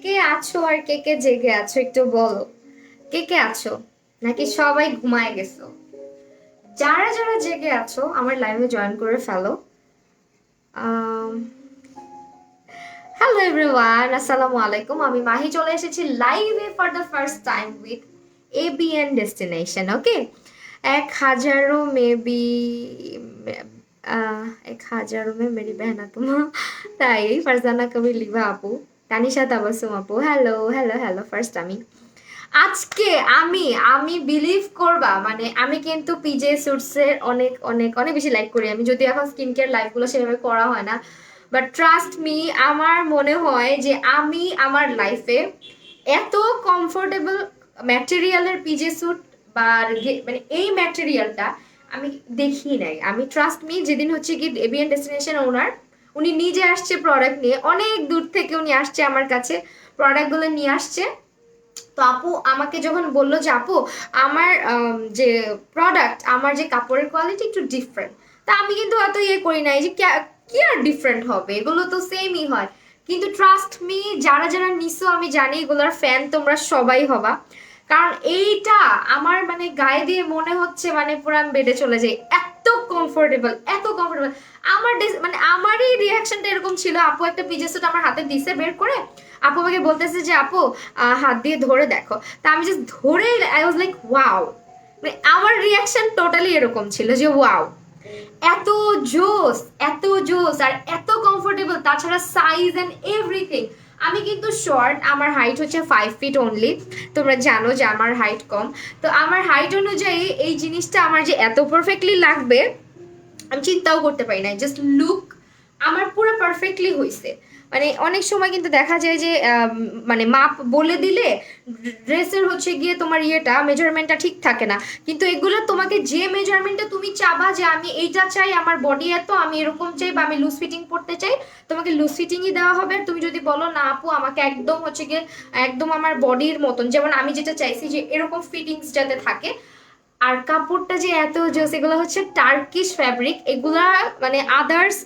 কে আছো আর কে জেগে আছো একটু বলো। কে আছো, নাকি সবাই ঘুমায় গেছো? যারা যারা জেগে আছো আমার লাইভে জয়েন করে ফেলো। হ্যালো এভরিওয়ান, আসসালামু আলাইকুম। আমি মাহি চলে এসেছি লাইভে for the first time with ABN destination. Okay, 1,000 maybe, 1,000 में मेरी बहना तुम তাই ফারজানা কবির লিভা আপু, তানিশা তাবাসুম আপু, হ্যালো হ্যালো হ্যালো। ফার্স্ট আজকে আমি আমি বিলিভ করবা, মানে আমি কিন্তু পিজে সুটসের অনেক অনেক অনেক বেশি লাইক করি। আমি যদি এখন স্কিন কেয়ার লাইফগুলো সেভাবে করা হয় না, বাট ট্রাস্ট মি, আমার মনে হয় যে আমি আমার লাইফে এত কমফোর্টেবল ম্যাটেরিয়ালের পিজে স্যুট বা মানে এই ম্যাটেরিয়ালটা আমি দেখি নাই। আমি ট্রাস্ট মি, যেদিন হচ্ছে কি এবিএন ডেস্টিনেশন ওনার, উনি নিজে আসছে প্রোডাক্ট নিয়ে, অনেক দূর থেকে উনি আসছে আমার কাছে, প্রোডাক্টগুলো নিয়ে আসছে। তো আপু আমাকে যখন বললো যে আপু আমার যে প্রোডাক্ট, আমার যে কাপড়ের কোয়ালিটি একটু ডিফারেন্ট, তা আমি কিন্তু অত ইয়ে করি নাই যে কি আর ডিফারেন্ট হবে, এগুলো তো সেমই হয়। কিন্তু ট্রাস্ট মি, যারা যারা নিছো আমি জানি এগুলোর ফ্যান তোমরা সবাই হবা, কারণ এইটা আমার মানে গায়ে দিয়ে মনে হচ্ছে মানে পুরো আমি বেডে চলে যাই, এত কমফোর্টেবল এত কমফোর্টেবল। আমার মানে আমারই রিয়াকশনটা এরকম ছিল। আপু একটা পিজে স্যুট আমার হাতে দিছে বের করে, আপু আমাকে বলতেছে যে আপু হাত দিয়ে ধরে দেখো। তা আমি জাস্ট ধরে, আই ওয়াজ লাইক ওয়াও। মানে আমার রিয়াকশন টোটালি এরকম ছিল যে ওয়াও, এত জোস, এত জোস আর এত কমফোর্টেবল, তাছাড়া সাইজ এন্ড এভরিথিং। আমি কিন্তু শর্ট, আমার হাইট হচ্ছে 5 ফিট অনলি। তোমরা জানো যে আমার হাইট কম, তো আমার হাইট অনুযায়ী এই জিনিসটা আমার যে এত পারফেক্টলি লাগবে আমি চিন্তাও করতে পারি না। জাস্ট লুক আমার পুরো পারফেক্টলি হয়েছে। মানে অনেক সময় কিন্তু দেখা যায় যে মানে মাপ বলে দিলে ড্রেসের হচ্ছে গিয়ে তোমার ইয়েটা মেজারমেন্টটা ঠিক থাকে না, কিন্তু এগুলো তোমাকে যে মেজারমেন্টটা তুমি চাবা যে আমি এইটা চাই, আমার বডি এত, আমি এরকম চাই বা আমি লুজ ফিটিং পড়তে চাই, তোমাকে লুজ ফিটিংই দেওয়া হবে। আর তুমি যদি বলো না আপু আমাকে একদম হচ্ছে গিয়ে একদম আমার বডির মতন, যেমন আমি যেটা চাইছি যে এরকম ফিটিংস যাতে থাকে, আর কাপড়টা যে এত জোস, এগুলো হচ্ছে টার্কিশ ফ্যাব্রিক, এগুলা মানে আদার্স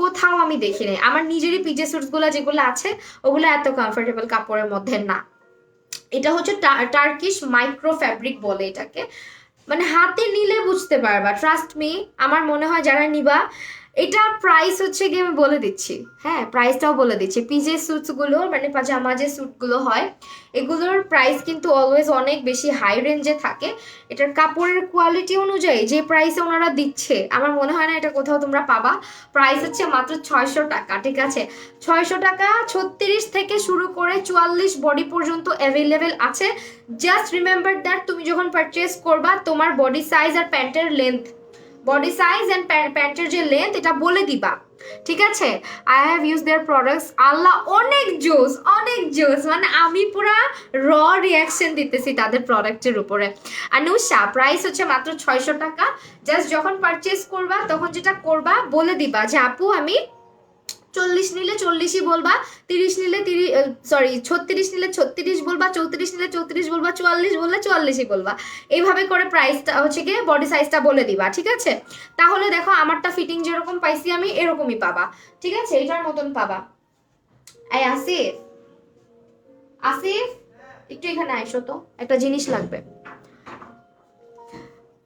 কোথাও আমি দেখি নাই। আমার নিজেরই পিজে স্যুটস গুলা যেগুলো আছে ওগুলো এত কমফোর্টেবল কাপড়ের মধ্যে না। এটা হচ্ছে টার্কিশ মাইক্রো ফ্যাব্রিক বলে এটাকে, মানে হাতে নিলে বুঝতে পারবা। ট্রাস্ট মি, আমার মনে হয় যারা নিবা, এটা প্রাইস হচ্ছে গিয়ে আমি বলে দিচ্ছি, হ্যাঁ প্রাইসটাও বলে দিচ্ছি। পিজে স্যুটস গুলো মানে পাজামা যে স্যুট গুলো হয় এগুলোর প্রাইস কিন্তু অলওয়েজ অনেক বেশি হাই রেঞ্জে থাকে। এটার কাপড়ের কোয়ালিটি অনুযায়ী যে প্রাইসে ওনারা দিচ্ছে আমার মনে হয় না এটা কোথাও তোমরা পাবা। প্রাইস হচ্ছে মাত্র 600 টাকা, ঠিক আছে? 600 টাকা, 36 থেকে শুরু করে 44 বডি পর্যন্ত অ্যাভেলেবেল আছে। জাস্ট রিমেম্বার দ্যাট তুমি যখন পারচেস করবা তোমার বডি সাইজ আর প্যান্টের লেন্থ, বডি সাইজ এন্ড প্যান্টের যে লেন্থ এটা বলে দিবা, ঠিক আছে? I have use their products, আল্লাহ অনেক জোস অনেক জোস, মানে আমি পুরা র রিয়াকশন দিতেছি তাদের প্রোডাক্টের উপরে। অনুষা, প্রাইস হচ্ছে মাত্র 600 টাকা। জাস্ট যখন পারচেস করবা তখন যেটা করবা বলে দিবা যে আপু আমি 40 নিলে 40ই বলবা, 30 নিলে 30, সরি 36 নিলে 36 বলবা, 34 নিলে 34 বলবা, 44 বললে 44ই বলবা। এইভাবে করে প্রাইসটা হচ্ছে গিয়ে বডি সাইজটা বলে দিবা, ঠিক আছে? তাহলে দেখো আমারটা ফিটিং যেরকম পাইছি আমি এরকমই পাবা, ঠিক আছে? এটার মতন পাবা। এই আসিফ, আসিফ একটু এখানে আইসো তো, একটা জিনিস লাগবে।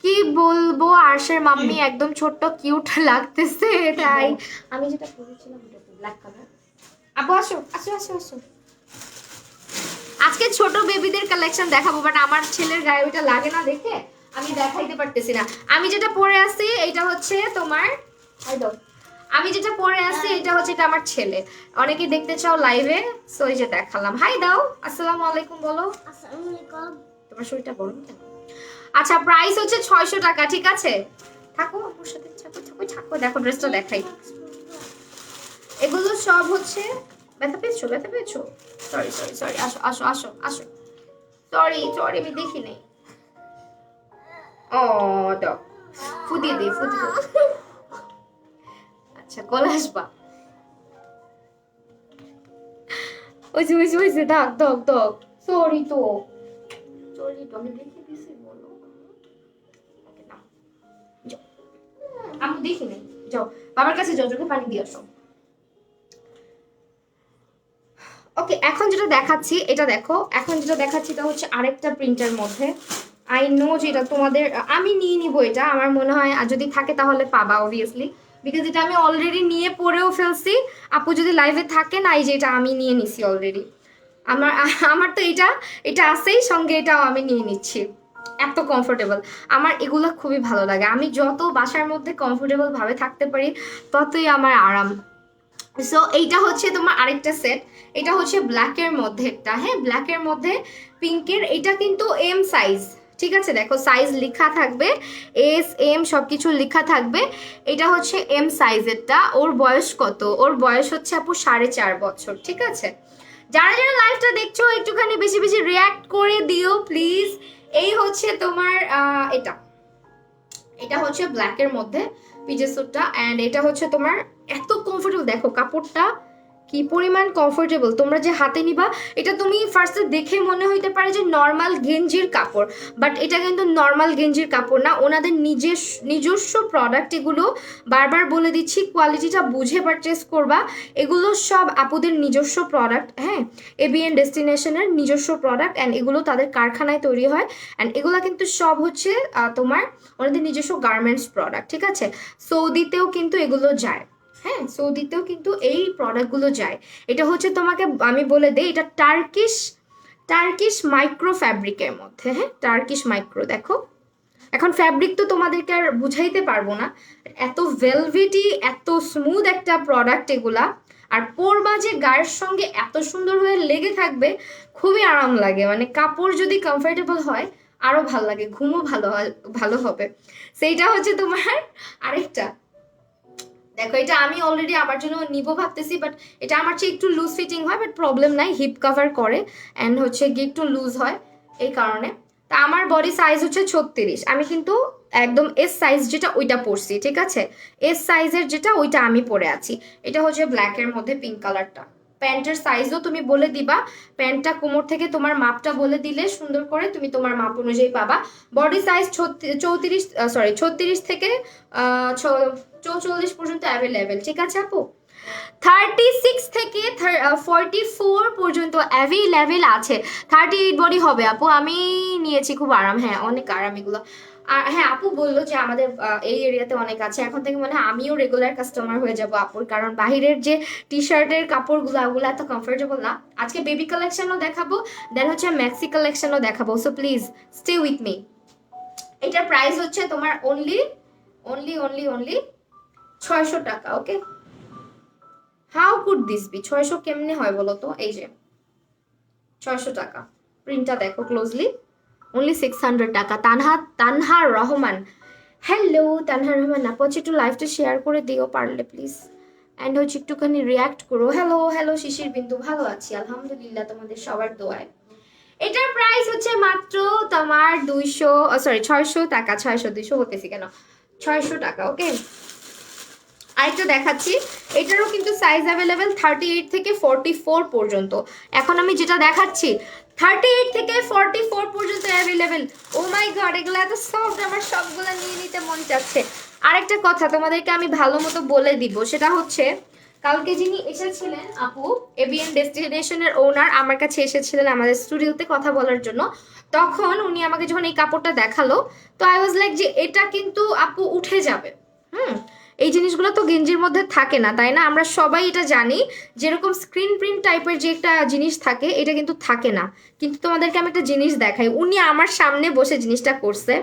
কি বলবো, আরশের মাম্মি একদম ছোট্ট কিউট লাগতেছে, তাই আমি যেটা পরেছিলাম ব্ল্যাক কালার। আপু আসো আসো আসো আসো, আজকে ছোট বেবিদের কালেকশন দেখাবো, বাট আমার ছেলের গায়ে ওইটা লাগে না দেখে আমি দেখাইতে পারতেছি না। আমি যেটা পরে আছি এটা হচ্ছে তোমার, একদম আমি যেটা পরে আছি এটা হচ্ছে, এটা আমার ছেলে। অনেকেই দেখতে চাও লাইভে, সো এই যে দেখালাম। হাই দাও, আসসালামু আলাইকুম বলো। আসসালামু আলাইকুম। তোমার শরীরটা গরম কেন? আচ্ছা, প্রাইস হচ্ছে 600 টাকা, ঠিক আছে? থাকো আপুর সাথে, থাকো থাকো থাকো, দেখো ড্রেসটা দেখাই। এগুলো সব হচ্ছে, ব্যথা পেয়েছো ব্যথা পেয়েছো? সরি সরি সরি, আসো আসো আসো আসো, সরি সরি আমি দেখি নাই। ও দাও, ফুদিয়ে দিই ফুদিয়ে দিই। আচ্ছা কল আসবা, ওইসে ওইসে ওইসে, দাগ দাগ দাগ, সরি তো, সরি তো আমি দেখে দিছি বলো। ওকে নাও, যাও, আমি দেখি নাই, যাও বাবার কাছে যাও, চোখে পানি দিয়ে আসো। ওকে, এখন যেটা দেখাচ্ছি এটা দেখো, এখন যেটা দেখাচ্ছি এটা হচ্ছে আরেকটা প্রিন্টের মধ্যে। আই নো যে এটা তোমাদের, আমি নিয়ে নিব এটা, আমার মনে হয় আর যদি থাকে তাহলে পাবা অবভিয়াসলি, বিকজ এটা আমি অলরেডি নিয়ে পরেও ফেলছি। আপু যদি লাইভে থাকে না, এই যে এটা আমি নিয়ে নিছি অলরেডি। আমার আমার তো এটা এটা আছেই, সঙ্গে এটাও আমি নিয়ে নিচ্ছি। এত কমফোর্টেবল, আমার এগুলো খুবই ভালো লাগে। আমি যত বাসার মধ্যে কমফোর্টেবল ভাবে থাকতে পারি ততই আমার আরাম। সো এইটা হচ্ছে তোমার আরেকটা সেট, এটা হচ্ছে ব্ল্যাকের মধ্যে একটা, হ্যাঁ ব্ল্যাকের মধ্যে পিঙ্কের। এটা কিন্তু এম সাইজ, ঠিক আছে, দেখো সাইজ লেখা থাকবে, এস এম সব কিছু লেখা থাকবে। এটা হচ্ছে এম সাইজেরটা। ওর বয়স কত? ওর বয়স হচ্ছে আপু 4.5 বছর, ঠিক আছে। যারা যারা লাইভটা দেখছো একটুখানি বেশি বেশি রিয়াক্ট করে দিও প্লিজ। এই হচ্ছে তোমার এটা, এটা হচ্ছে ব্ল্যাকের মধ্যে পিজে স্যুটটা, অ্যান্ড এটা হচ্ছে তোমার এত কমফোর্টেবল, দেখো কাপড়টা কি পরিমাণ কমফোর্টেবল। তোমরা যে হাতে নিবা, এটা তুমি ফার্স্টে দেখে মনে হইতে পারে যে নর্মাল গেঞ্জির কাপড়, বাট এটা কিন্তু নর্মাল গেঞ্জির কাপড় না, ওনাদের নিজস্ব প্রোডাক্ট এগুলো। বারবার বলে দিচ্ছি, কোয়ালিটিটা বুঝে পারচেস করবা। এগুলো সব আপুদের নিজস্ব প্রোডাক্ট, হ্যাঁ, এবিএন ডেস্টিনেশনের নিজস্ব প্রোডাক্ট, অ্যান্ড এগুলো তাদের কারখানায় তৈরি হয়। অ্যান্ড এগুলো কিন্তু সব হচ্ছে তোমার ওনাদের নিজস্ব গার্মেন্টস প্রোডাক্ট, ঠিক আছে। সৌদিতেও কিন্তু এগুলো যায়, হ্যাঁ সৌদিতেও কিন্তু এই প্রোডাক্টগুলো যায়। এটা হচ্ছে তোমাকে আমি বলে দিই, এটা টার্কিশ টার্কিশ মাইক্রো ফ্যাব্রিকের মধ্যে, হ্যাঁ টার্কিশ মাইক্রো। দেখো এখন ফ্যাব্রিক তো তোমাদেরকে আর বুঝাইতে পারবো না, এত ভেলভেটি এত স্মুথ একটা প্রোডাক্ট এগুলা। আর পরবা যে গায়ের সঙ্গে এত সুন্দর হয়ে লেগে থাকবে, খুবই আরাম লাগে। মানে কাপড় যদি কমফোর্টেবল হয় আরো ভালো লাগে, ঘুমও ভালো হবে। সেইটা হচ্ছে তোমার আরেকটা। দেখো এটা আমি অলরেডি আমার জন্য নিব ভাবতেছি, বাট এটা আমার চেয়ে একটু লুজ ফিটিং হয়, বাট প্রবলেম নাই, হিপ কভার করে অ্যান্ড হচ্ছে গিয়ে একটু লুজ হয় এই কারণে। তা আমার বডি সাইজ হচ্ছে 36, আমি কিন্তু একদম এস সাইজ যেটা ওইটা পরছি, ঠিক আছে। এস সাইজের যেটা ওইটা আমি পরে আছি। এটা হচ্ছে ব্ল্যাকের মধ্যে পিঙ্ক কালারটা। প্যান্টের সাইজও তুমি বলে দিবা, প্যান্টটা কোমর থেকে তোমার মাপটা বলে দিলে সুন্দর করে তুমি তোমার মাপ অনুযায়ী পাবা। বডি সাইজ 36 থেকে 44 পর্যন্ত অ্যাভেলেবেল, ঠিক আছে আপু। 36 থেকে 44 পর্যন্ত অ্যাভেলেবেল আছে। 38 বডি হবে আপু, আমি নিয়েছি, খুব আরাম, হ্যাঁ অনেক আরাম এগুলো। আর হ্যাঁ আপু বললো যে আমাদের এই এরিয়াতে অনেক আছে, এখন থেকে মানে আমিও রেগুলার কাস্টমার হয়ে যাব আপুর, কারণ বাহিরের যে টি শার্টের কাপড়গুলো ওগুলো এত কমফোর্টেবল না। আজকে বেবি কালেকশনও দেখাবো, দেন হচ্ছে ম্যাক্সি কালেকশনও দেখাবো, so please stay with me. এটার প্রাইস হচ্ছে তোমার অনলি অনলি অনলি অনলি 600 টাকা। ওকে, হাউ কুড দিস বি? 600 কেমনে হয় বলো তো? এই যে 600 টাকা, প্রিন্টটা দেখো ক্লোজলি, অনলি 600 টাকা। তানহা রহমান, হ্যালো তানহা রহমান আপু, একটু লাইভটা শেয়ার করে দিও পারলে প্লিজ, অ্যান্ড হচ্ছে একটুখানি রিয়াক্ট করো। হ্যালো হ্যালো শিশির বিন্দু, ভালো আছি আলহামদুলিল্লাহ, তোমাদের সবার দোয়ায়। এটার প্রাইস হচ্ছে মাত্র তোমার 600 টাকা, 200 হতেছি কেন, 600 টাকা। ওকে, আরেকটা দেখাচ্ছি, এটারও কিন্তু সাইজ অ্যাভেলেবেল 38 থেকে 44 পর্যন্ত। এখন আমি যেটা দেখাচ্ছি 38 থেকে 44 পর্যন্ত অ্যাভেলেবেল। ও মাই গড, এগুলো এত সফট, আমার সবগুলো নিয়ে নিতে মন চাচ্ছে। আরেকটা কথা তোমাদেরকে আমি ভালো মতো বলে দিব, সেটা হচ্ছে কালকে যিনি এসেছিলেন আপু, এবিএন ডেস্টিনেশনের ওনার আমার কাছে এসেছিলেন আমাদের স্টুডিওতে কথা বলার জন্য। তখন উনি আমাকে যখন এই কাপড়টা দেখালো, তো আই ওয়াজ লাইক যে এটা কিন্তু আপু উঠে যাবে। হুম, এই জিনিসগুলো তো গেঞ্জির মধ্যে থাকে না, তাই না? আমরা সবাই এটা জানি, যেরকম স্ক্রিন প্রিন্ট টাইপের যে একটা জিনিস থাকে এটা কিন্তু থাকে না। কিন্তু তোমাদেরকে আমি একটা জিনিস দেখাই, উনি আমার সামনে বসে জিনিসটা করছে,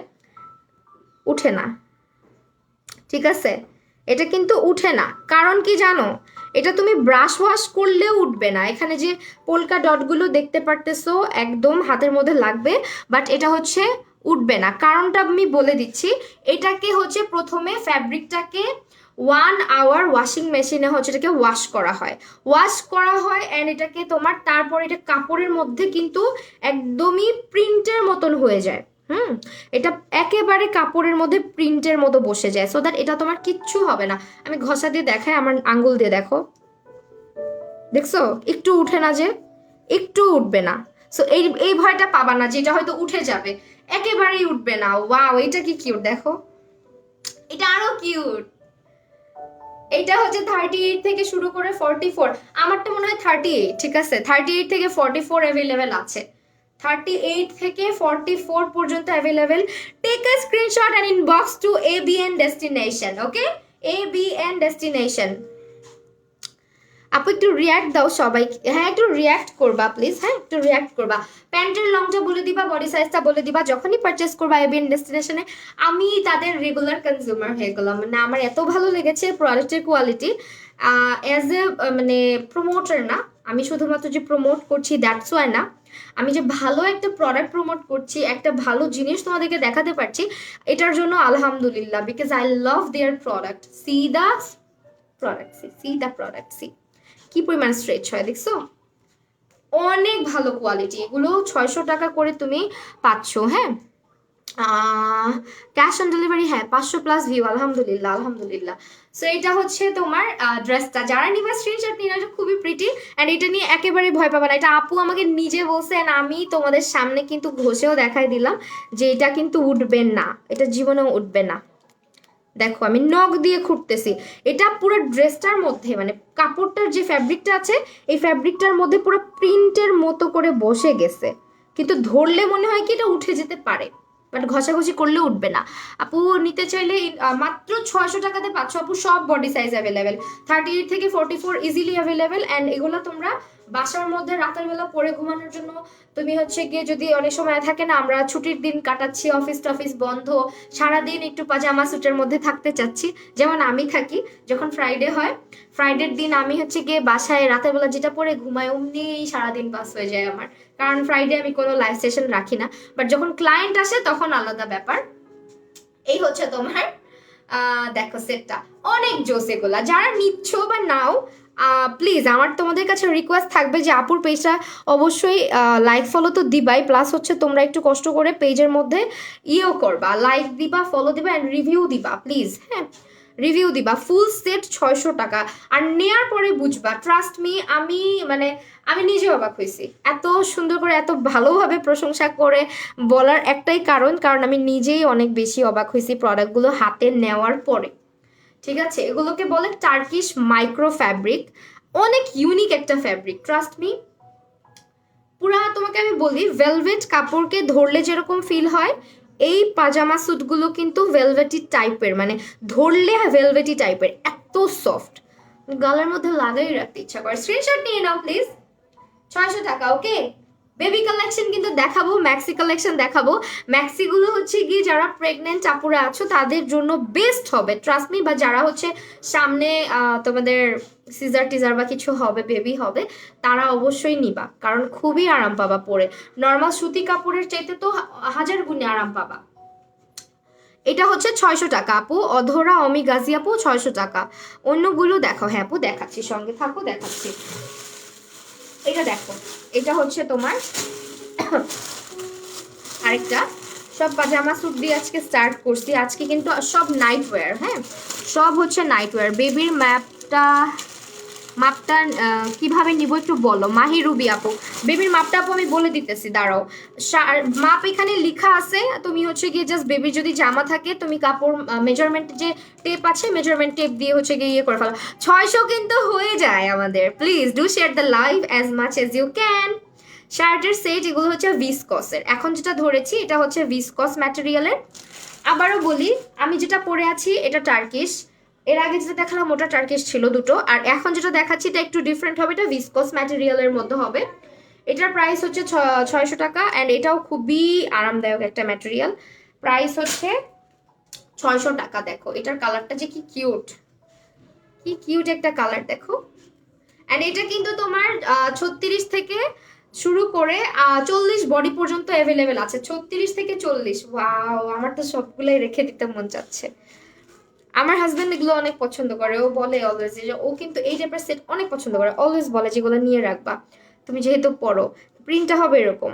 উঠে না, ঠিক আছে। এটা কিন্তু উঠে না, কারণ কি জানো? এটা তুমি ব্রাশ ওয়াশ করলেও উঠবে না। এখানে যে পোলকা ডটগুলো দেখতে পারতেছো একদম হাতের মধ্যে লাগবে, বাট এটা হচ্ছে উঠবে না। কারণটা আমি বলে দিচ্ছি, এটাকে হচ্ছে প্রথমে ফ্যাব্রিকটাকে 1 আওয়ার ওয়াশিং মেশিনে হচ্ছে এটাকে ওয়াশ করা হয় অ্যান্ড এটাকে তোমার তারপর এটা কাপড়ের মধ্যে কিন্তু একদমই প্রিন্টের মতন হয়ে যায়। হুম, এটা একেবারে কাপড়ের মধ্যে প্রিন্টের মতো বসে যায়, সো দ্যাট এটা তোমার কিচ্ছু হবে না। আমি ঘষা দিয়ে দেখাই, আমার আঙ্গুল দিয়ে দেখো, দেখছো একটু উঠে না, যে একটু উঠবে না। সো এই ভয়টা পাবা না যে এটা হয়তো উঠে যাবে, একেবারেই উঠবে না। ওয়াও, এটা কি কিউট, দেখো এটা আরো কিউট। এটা হচ্ছে 38 থেকে শুরু করে 44, আমারটা মনে হয় 38, ঠিক আছে 38 থেকে 44 অ্যাভেলেবেল আছে, 38 থেকে 44 পর্যন্ত available. Take a screenshot and inbox to ABN destination, okay, ABN destination. আপু একটু রিয়াক্ট দাও সবাই, হ্যাঁ একটু রিয়াক্ট করবা প্লিজ, হ্যাঁ একটু রিয়াক্ট করবা। প্যান্টের লংটা বলে দিবা, বডি সাইজটা বলে দিবা, যখনই পারচেস করবা এবিএন ডেস্টিনেশনে। আমি তাদের রেগুলার কনজিউমার হয়ে গেলাম, মানে আমার এত ভালো লেগেছে প্রোডাক্টের কোয়ালিটি। অ্যাজ এ মানে প্রমোটার না, আমি শুধুমাত্র যে প্রমোট করছি দ্যাটস ওয়াই না, আমি যে ভালো একটা প্রোডাক্ট প্রমোট করছি, একটা ভালো জিনিস তোমাদেরকে দেখাতে পারছি, এটার জন্য আলহামদুলিল্লাহ, because I love their product. See the product, see the product, see কি পরিমাণ স্ট্রেচ হয় দেখছো, অনেক ভালো কোয়ালিটি। এগুলো 600 টাকা করে তুমি পাচ্ছ। হ্যাঁ, ক্যাশ অন ডেলিভারি, হ্যাঁ 500+ ভিউ, আলহামদুলিল্লাহ আলহামদুলিল্লাহ। সো এটা হচ্ছে তোমার ড্রেসটা, যারা নিবা স্ক্রিনশট নিয়ে, এটা খুবই প্রিটি অ্যান্ড এটা নিয়ে একেবারে ভয় পাবে না। এটা আপু আমাকে নিজে বলছে অ্যান্ড আমি তোমাদের সামনে কিন্তু ঘষেও দেখাই দিলাম যে এটা কিন্তু উঠবে না, এটা জীবনেও উঠবে না। দেখো আমি নখ দিয়ে খুঁড়তেছি, এটা পুরো ড্রেসটার মধ্যে মানে কাপড়টার যে ফ্যাব্রিকটা আছে, এই ফ্যাব্রিকটার মধ্যে পুরো প্রিন্টের মতো করে বসে গেছে, কিন্তু ধরলে মনে হয় কি এটা উঠে যেতে পারে, বাট ঘষাঘষি করলে উঠবে না। আপু নিতে চাইলে মাত্র 600 টাকাতে পাচ্ছ আপু, সব বডি সাইজ অ্যাভেলেবেল, 38 থেকে 44 ইজিলি অ্যাভেলেবেল। অ্যান্ড এগুলো তোমরা বাসার মধ্যে রাতের বেলা পরে ঘুমানোর জন্য, তুমি হচ্ছে গিয়ে যদি অনেক সময় থাকে না, আমরা ছুটির দিন কাটাচ্ছি, অফিস টফিস বন্ধ, সারাদিন একটু পাজামা স্যুটের মধ্যে থাকতে চাচ্ছি, যেমন আমি থাকি, যখন ফ্রাইডে হয়, ফ্রাইডের দিন আমি হচ্ছে গিয়ে বাসায় রাতের বেলা যেটা পরে ঘুমাই, অমনি সারাদিন পাস হয়ে যায় আমার, কারণ ফ্রাইডে আমি কোনো লাইভ সেশন রাখি না। বাট যখন ক্লায়েন্ট আসে তখন আলাদা ব্যাপার। এই হচ্ছে তোমার দেখো সেটটা, অনেক জোস এগুলা, যারা নিচ্ছ বা নাও প্লিজ আমার তোমাদের কাছে রিকোয়েস্ট থাকবে যে আপুর পেজটা অবশ্যই লাইক ফলো তো দিবাই, প্লাস হচ্ছে তোমরা একটু কষ্ট করে পেজের মধ্যে ইয়েও করবা, লাইক দিবা, ফলো দিবা অ্যান্ড রিভিউ দিবা প্লিজ। হ্যাঁ, রিভিউ দিবা। ফুল সেট 600 টাকা, আর নেয়ার পরে বুঝবা, ট্রাস্ট মি, আমি মানে আমি নিজে অবাক হয়েছি, এত সুন্দর করে এত ভালোভাবে প্রশংসা করে বলার একটাই কারণ, কারণ আমি নিজেই অনেক বেশি অবাক হয়েছি প্রোডাক্টগুলো হাতে নেওয়ার পরে। ঠিক আছে, এগুলোকে বলে টার্কিশ মাইক্রো ফ্যাব্রিক, অনেক ইউনিক একটা ফ্যাব্রিক, ট্রাস্ট মি। পুরা তোমাকে আমি বলি, ভেলভেট কাপড়কে ধরলে যেরকম ফিল হয়, এই পাজামা স্যুটগুলো কিন্তু ভেলভেটি টাইপের, মানে ধরলে ভেলভেটি টাইপের, এত সফট, গালের মধ্যে লাগাই রাখতে ইচ্ছা করে। স্ক্রিনশট নিয়ে নাও প্লিজ, 600 টাকা। ওকে, বেবি কালেকশন কিন্তু দেখাবো, ম্যাক্সি কালেকশন দেখাবো। ম্যাক্সিগুলো হচ্ছে গিয়ে যারা প্রেগনেন্ট আপুরা আছো তাদের জন্য বেস্ট হবে, ট্রাস্ট মি, বা যারা হচ্ছে সামনে তোমাদের সিজার টিজার বা কিছু হবে, বেবি হবে, তারা অবশ্যই নিবা, কারণ খুবই আরাম পাবা পরে, নর্মাল সুতি কাপড়ের চাইতে তো হাজার গুণে আরাম পাবা। এটা হচ্ছে 600 টাকা আপু, অধরা অমি গাজী আপু 600 টাকা। অন্যগুলো দেখো, হ্যাঁ আপু দেখাচ্ছি, সঙ্গে থাকো দেখাচ্ছি। এটা দেখো, এটা হচ্ছে তোমার আরেকটা, সব পাজামা স্যুট দিয়ে আজকে স্টার্ট করছি, আজকে কিন্তু সব নাইট ওয়্যার, হ্যাঁ সব হচ্ছে নাইট ওয়্যার। বেবির মাপটা কিভাবে নিব একটু বলো, মাহি রুবি আপু। বেবির মাপটা আপু আমি বলে দিতেছি, দাঁড়াও, মাপ এখানে লেখা আছে, তুমি হচ্ছে গিয়ে জাস্ট বেবির যদি জামা থাকে, তুমি কাপড় মেজারমেন্ট যে টেপ আছে, মেজারমেন্ট টেপ দিয়ে হচ্ছে গিয়ে ইয়ে করে ফেলো। 600 কিন্তু হয়ে যায় আমাদের, please do share the live as much as you can. শার্টের সেট, এগুলো হচ্ছে ভিসকসের, এখন যেটা ধরেছি এটা হচ্ছে ভিসকস ম্যাটেরিয়ালের। আবারও বলি, আমি যেটা পরে আছি এটা টার্কিশ, এর আগে যেটা দেখালাম ওটা টার্কিশ ছিল দুটো, আর এখন যেটা দেখাচ্ছি এটা একটু ডিফারেন্ট হবে, এটা ভিসকস ম্যাটেরিয়ালের মধ্যে হবে। এটার প্রাইস হচ্ছে 600 টাকা, অ্যান্ড এটাও খুবই আরামদায়ক একটা ম্যাটেরিয়াল, প্রাইস হচ্ছে 600 টাকা। দেখো এটার কালারটা যে কি কিউট, কি কিউট একটা কালার দেখো। অ্যান্ড এটা কিন্তু তোমার 36 থেকে শুরু করে 40 বডি পর্যন্ত অ্যাভেলেবেল আছে, 36 থেকে 40। ওয়াও, আমার তো সবগুলাই রেখে দিতে মন চাচ্ছে। আমার হাজবেন্ড এগুলো অনেক পছন্দ করে, ও বলে অলওয়েজ যে ও কিন্তু এই টাইপের সেট অনেক পছন্দ করে, অলওয়েজ বলে যেগুলো নিয়ে রাখবা তুমি যেহেতু পড়ো, প্রিন্টটা হবে এরকম।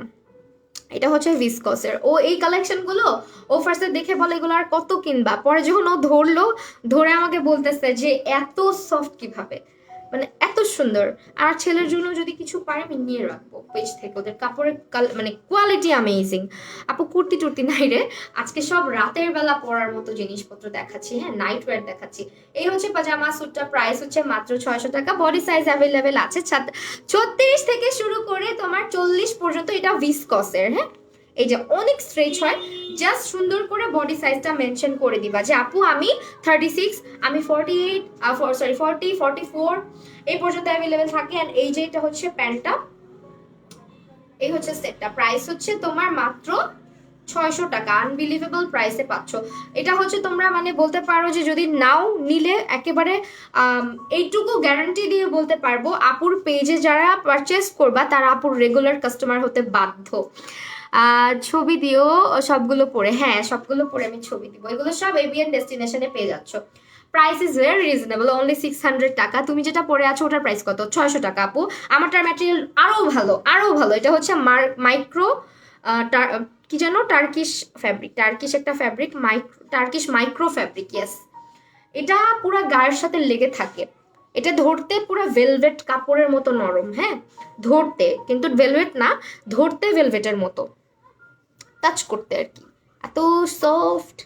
এটা হচ্ছে ভিসকসের, ও এই কালেকশনগুলো ও ফার্স্টে দেখে বলে এগুলো আর কত কিনবা, পরে যখন ও ধরলো, ধরে আমাকে বলতেছে যে এত সফট কিভাবে, মানে এত সুন্দর। আর ছেলের জন্য যদি কিছু পারে আমি নিয়ে রাখবো পেজ থেকে, ওদের কাপড়ের মানে কোয়ালিটি অ্যামেজিং। আপু কুর্তি টুর্তি নাই রে, আজকে সব রাতের বেলা পরার মতো জিনিসপত্র দেখাচ্ছি, হ্যাঁ নাইট ওয়্যার দেখাচ্ছি। এই হচ্ছে পাজামা স্যুটটা, প্রাইস হচ্ছে মাত্র 600 টাকা। বডি সাইজ অ্যাভেলেবেল আছে 36 থেকে শুরু করে তোমার 40 পর্যন্ত। এটা ভিসকসের, হ্যাঁ এই যে অনেক স্ট্রেচ হয়। জাস্ট সুন্দর করে বডি সাইজটা মেনশন করে দিবা যে আপু আমি 36, আমি 48, সরি 40, 44 এই পর্যন্ত অ্যাভেলেবেল থাকে। এন্ড এই যে এটা হচ্ছে প্যান্টটা, এই হচ্ছে সেটটা। প্রাইস হচ্ছে তোমার মাত্র 600 টাকা। আনবিলিভেবল প্রাইসে পাচ্ছ। এটা হচ্ছে তোমরা মানে বলতে পারো যে যদি নাও নিলে একেবারে এইটুকু গ্যারান্টি দিয়ে বলতে পারবো আপুর পেজে যারা পারচেস করবা তারা আপুর রেগুলার কাস্টমার হতে বাধ্য। ছবি দিও সবগুলো পরে, হ্যাঁ সবগুলো পরে আমি ছবি দিব। এগুলো সব এবিএন ডেস্টিনেশনে পেয়ে যাচ্ছ। Price is very reasonable, only 600 টাকা। তুমি যেটা পরে আছো ওটার প্রাইস কত? 600 টাকা আপু। আমারটার ম্যাটেরিয়াল আরো ভালো, আরো ভালো। এটা হচ্ছে মাইক্রো কি জানো, টার্কিশ ফ্যাব্রিক, টার্কিশ একটা fabric, Turkish micro fabric, yes. এটা পুরো গায়ের সাথে লেগে থাকে। এটা ধরতে পুরো ভেলভেট কাপড়ের মতো নরম, হ্যাঁ ধরতে, কিন্তু ভেলভেট না, ধরতে ভেলভেটের মতো, টাচ করতে আর কি, এত সফট।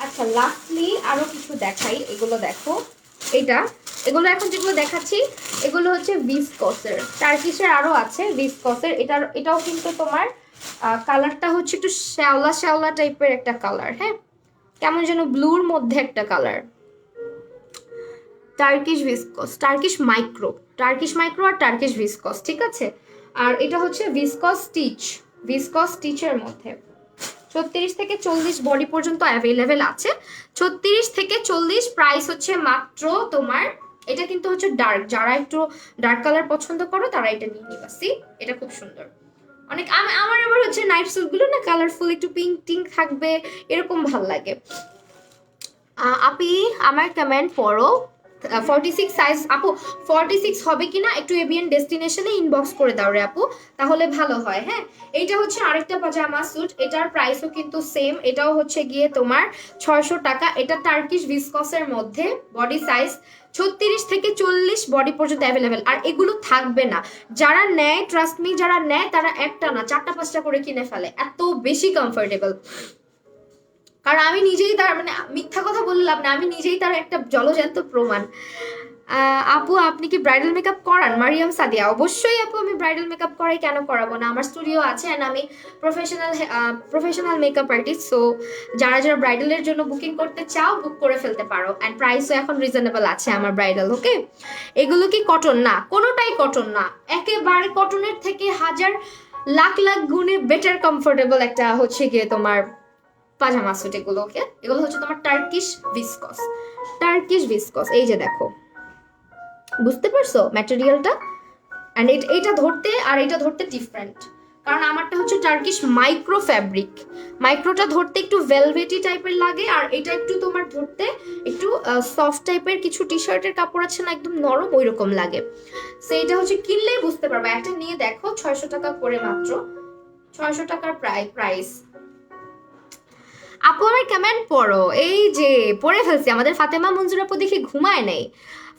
আচ্ছা লাস্টলি আরো কিছু দেখাই, এগুলো দেখো। এগুলো এখন যেগুলো দেখাচ্ছি এগুলো হচ্ছে ভিসকসের, টার্কিশের আরো আছে ভিসকসের। এটাও কিন্তু তোমার কালারটা হচ্ছে একটু শ্যাওলা শ্যাওলা টাইপের একটা কালার, হ্যাঁ কেমন যেন ব্লুর মধ্যে একটা colour. Turkish viscose, Turkish micro আর টার্কিশ ভিসকস, ঠিক আছে। আর এটা হচ্ছে ভিসকস স্টিচের মধ্যে 36 থেকে 40 বডি পর্যন্ত অ্যাভেলেবেল আছে। 36 থেকে 40 প্রাইস হচ্ছে মাত্র তোমার। এটা কিন্তু হচ্ছে ডার্ক, যারা একটু ডার্ক কালার পছন্দ করো তারা এটা নিয়ে নিবা। সি এটা খুব সুন্দর অনেক। আমার আবার হচ্ছে নাইট স্যুটগুলো না কালারফুল, একটু পিঙ্ক টিঙ্ক থাকবে এরকম ভাল লাগে। আপি আমার কমেন্ট পড়ো। 46 সাইজ আপু, 46 হবে কিনা একটু এবিএন ডেস্টিনেশনে ইনবক্স করে দাও রে আপু, তাহলে ভালো হয়। হ্যাঁ এইটা হচ্ছে আরেকটা পাজামা স্যুট, এটার প্রাইসও কিন্তু সেম। এটাও হচ্ছে গিয়ে তোমার 600 টাকা। এটা টার্কিশ ভিসকসের মধ্যে, বডি সাইজ 36 থেকে 40 বডি পর্যন্ত অ্যাভেলেবেল। আর এগুলো থাকবে না, যারা নেয় ট্রাস্ট মি, যারা নেয় তারা একটা না 4টা 5টা করে কিনে ফেলে, এত বেশি কমফোর্টেবল। কারণ আমি নিজেই তার মানে মিথ্যা কথা বললাম না, আমি নিজেই তার একটা জলজান্ত প্রমাণ। আপু আপনি কি ব্রাইডাল মেকআপ করান? মারিয়াম সাদিয়া, অবশ্যই আপু আমি ব্রাইডাল মেকআপ করাই, কেন করাবো না। আমার স্টুডিও আছে অ্যান্ড আমি প্রফেশনাল মেকআপ আর্টিস্ট। সো যারা যারা ব্রাইডালের জন্য বুকিং করতে চাও বুক করে ফেলতে পারো। অ্যান্ড প্রাইসও এখন রিজনেবল আছে আমার ব্রাইডাল। ওকে এগুলো কি কটন? না কোনোটাই কটন না, একেবারে কটনের থেকে হাজার লাখ লাখ গুণে বেটার কমফোর্টেবল একটা হচ্ছে গিয়ে তোমার পাজামা স্যুট। এগুলো হচ্ছে তোমার টার্কিশ ভিসকস। এই যে দেখো, বুঝতে পারছো ম্যাটেরিয়ালটা? অ্যান্ড এইটা ধরতে আর এটা ধরতে ডিফারেন্ট, কারণ আমারটা হচ্ছে টার্কিশ মাইক্রো ফ্যাব্রিক। মাইক্রোটা ধরতে একটু ভেলভেটি টাইপের লাগে, আর এটা একটু তোমার ধরতে একটু সফট টাইপের। কিছু টি শার্টের কাপড় আছে না একদম নরম, ওই রকম লাগে। সো এটা হচ্ছে কিনলেই বুঝতে পারবে। একটা নিয়ে দেখো, 600 টাকা করে মাত্র, 600 টাকার প্রাইস। আপু আমার কমেন্ট পড়ো। এই যে পড়ে ফেলছি, আমাদের ফাতেমা মঞ্জুর আপু দেখি ঘুমায় নেই।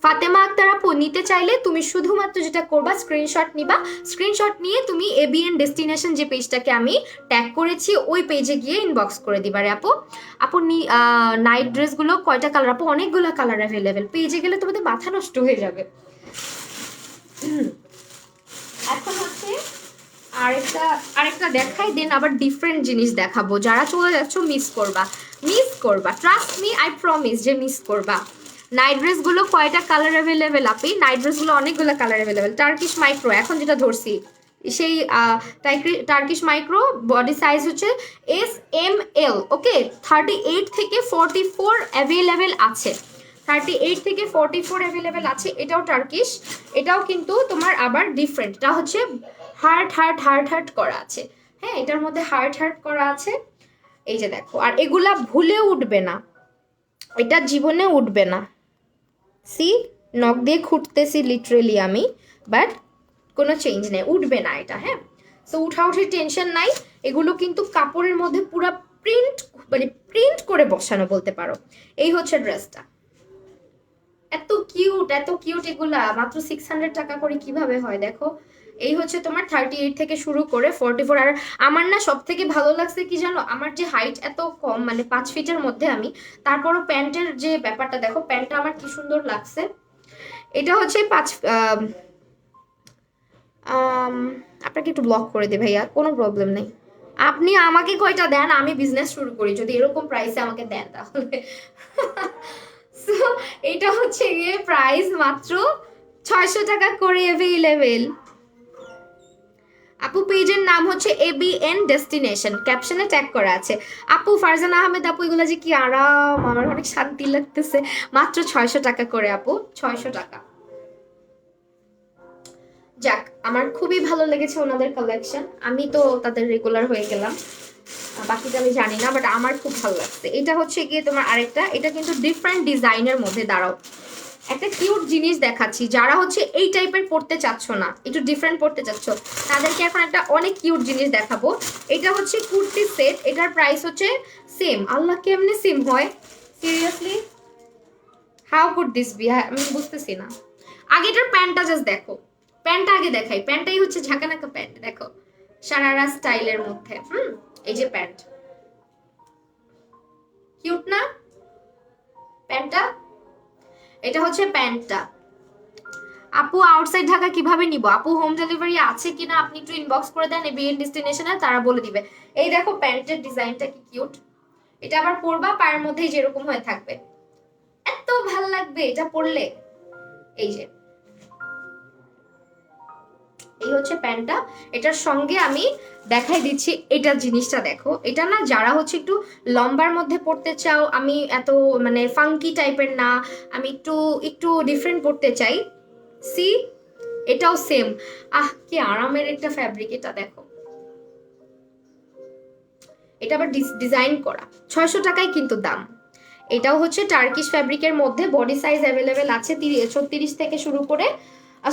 ফাতেমা আক্তার আপু নিতে চাইলে তুমি শুধুমাত্র যেটা করবা, স্ক্রিনশট নিবা। স্ক্রিনশট নিয়ে তুমি এবিএন ডেস্টিনেশন যে পেজটাকে আমি ট্যাগ করেছি ওই পেজে গিয়ে ইনবক্স করে দিবা রে আপু। আপু নাইট ড্রেসগুলো কয়টা কালার? আপু অনেকগুলো কালার অ্যাভেলেবেল, পেজে গেলে তোমাদের মাথা নষ্ট হয়ে যাবে। এখন হচ্ছে আরেকটা দেখাই, দেন আবার ডিফারেন্ট জিনিস দেখাবো। যারা চলে যাচ্ছ মিস করবা, ট্রাস্ট মি, আই প্রমিস যে মিস করবা। নাইট ড্রেসগুলো কয়টা কালার অ্যাভেলেবেল আপনি? নাইট ড্রেসগুলো অনেকগুলো কালার অ্যাভেলেবেল। টার্কিশ মাইক্রো এখন যেটা ধরছি, সেই টার্কিশ মাইক্রো, বডি সাইজ হচ্ছে SML। ওকে 38 থেকে 44 অ্যাভেলেবেল আছে, 38 থেকে 44 অ্যাভেলেবেল আছে। এটাও টার্কিশ, এটাও কিন্তু তোমার আবার ডিফারেন্ট। এটা হচ্ছে হার্ট করা আছে, হ্যাঁ এটার মধ্যে হার্ট করা আছে। এই যে দেখো, আর এগুলা ভুলে উঠবে না, এটা জীবনে উঠবে না। সি নখ দিয়ে খুঁটতেছি লিটারেলি আমি, বাট কোনো চেঞ্জ নেই, উঠবে না এটা। হ্যাঁ সো উঠাউঠির টেনশন নাই। এগুলো কিন্তু কাপড়ের মধ্যে পুরো প্রিন্ট করে বসানো বলতে পারো। এই হচ্ছে ড্রেসটা, এত কিউট এগুলা মাত্র 600 টাকা করে কিভাবে হয় দেখো। এই হচ্ছে তোমার 38 থেকে শুরু করে 44। আর আমার না সব থেকে ভালো লাগছে কি জানো, আমার যে হাইট এত কম, মানে 5 ফিটের মধ্যে আমি, তারপরও প্যান্টের যে ব্যাপারটা দেখো, প্যান্টটা আমার কি সুন্দর লাগছে। এটা হচ্ছে আম, আপনাকে একটু ব্লক করে দে ভাইয়া, কোনো প্রবলেম নেই। আপনি আমাকে কয়টা দেন, আমি বিজনেস শুরু করি, যদি এরকম প্রাইসে আমাকে দেন তাহলে। So, এটা হচ্ছে গিয়ে প্রাইস মাত্র 600 টাকা করে অ্যাভেলেবেল। আপু পেজের নাম হচ্ছে ABN ডেস্টিনেশন, ক্যাপশনে ট্যাগ করা আছে। আপু ফারজানা আহমেদ আপু, এগুলো যে কি আরাম, আমার অনেক শান্তি লাগতেছে। মাত্র 600 টাকা করে আপু, 600 টাকা। যাক, আমার খুবই ভালো লেগেছে ওনাদের কালেকশন, আমি তো তাদের রেগুলার হয়ে গেলাম। বাকিটা আমি জানি না, বাট আমার খুব ভালো লাগছে। এটা হচ্ছে গিয়ে তোমার আরেকটা, এটা কিন্তু ডিফারেন্ট ডিজাইনের মধ্যে। দাঁড়াও, একটা কিউট জিনিস দেখাচ্ছি, যারা হচ্ছে এই টাইপের পড়তে চাচ্ছ না, একটু ডিফারেন্ট পড়তে চাচ্ছ, তাদেরকে এখন একটা অনেক কিউট জিনিস দেখাবো। এটা হচ্ছে কুর্তি সেট, এটার প্রাইস হচ্ছে সেম। আল্লাহ, কেমনে সেম হয়, seriously how could this be, আমি বুঝতেছি না। আগে এটার প্যান্টটা জাস্ট দেখো, প্যান্টটা আগে দেখাই। প্যান্টটাই হচ্ছে ঝাঁকানাকা প্যান্ট, দেখো সারারা স্টাইলের মধ্যে। এই যে প্যান্ট, কিউট না প্যান্টটা? এটা হচ্ছে প্যান্টটা। আপু আউটসাইড ঢাকা কিভাবে নিব? আপু হোম ডেলিভারি আছে কিনা আপনি একটু ইনবক্স করে দেন ABN ডেস্টিনেশনে, তারা বলে দিবে। এই দেখো প্যান্টের ডিজাইনটা কি কিউট। এটা আবার পরবা পায়ের মধ্যেই যেরকম হয়ে থাকবে, এত ভাল লাগবে এটা পরলে। এই যে, এই হচ্ছে প্যান্টটা। এটার সঙ্গে আমি দেখাই দিচ্ছি এটা জিনিসটা দেখো। এটা না, যারা হচ্ছে একটু লম্বার মধ্যে পড়তে চাও, আমি এত মানে ফাঙ্কি টাইপের না, আমি একটু একটু ডিফারেন্ট পড়তে চাই, সি এটাও সেম। কি আরামের একটা ফ্যাব্রিক, এটা দেখো। এটা আবার ডিজাইন করা, 600 টাকায় কিন্তু দাম। এটাও হচ্ছে টার্কিশ ফ্যাব্রিকের মধ্যে, বডি সাইজ অ্যাভেলেবেল আছে 36 থেকে শুরু করে,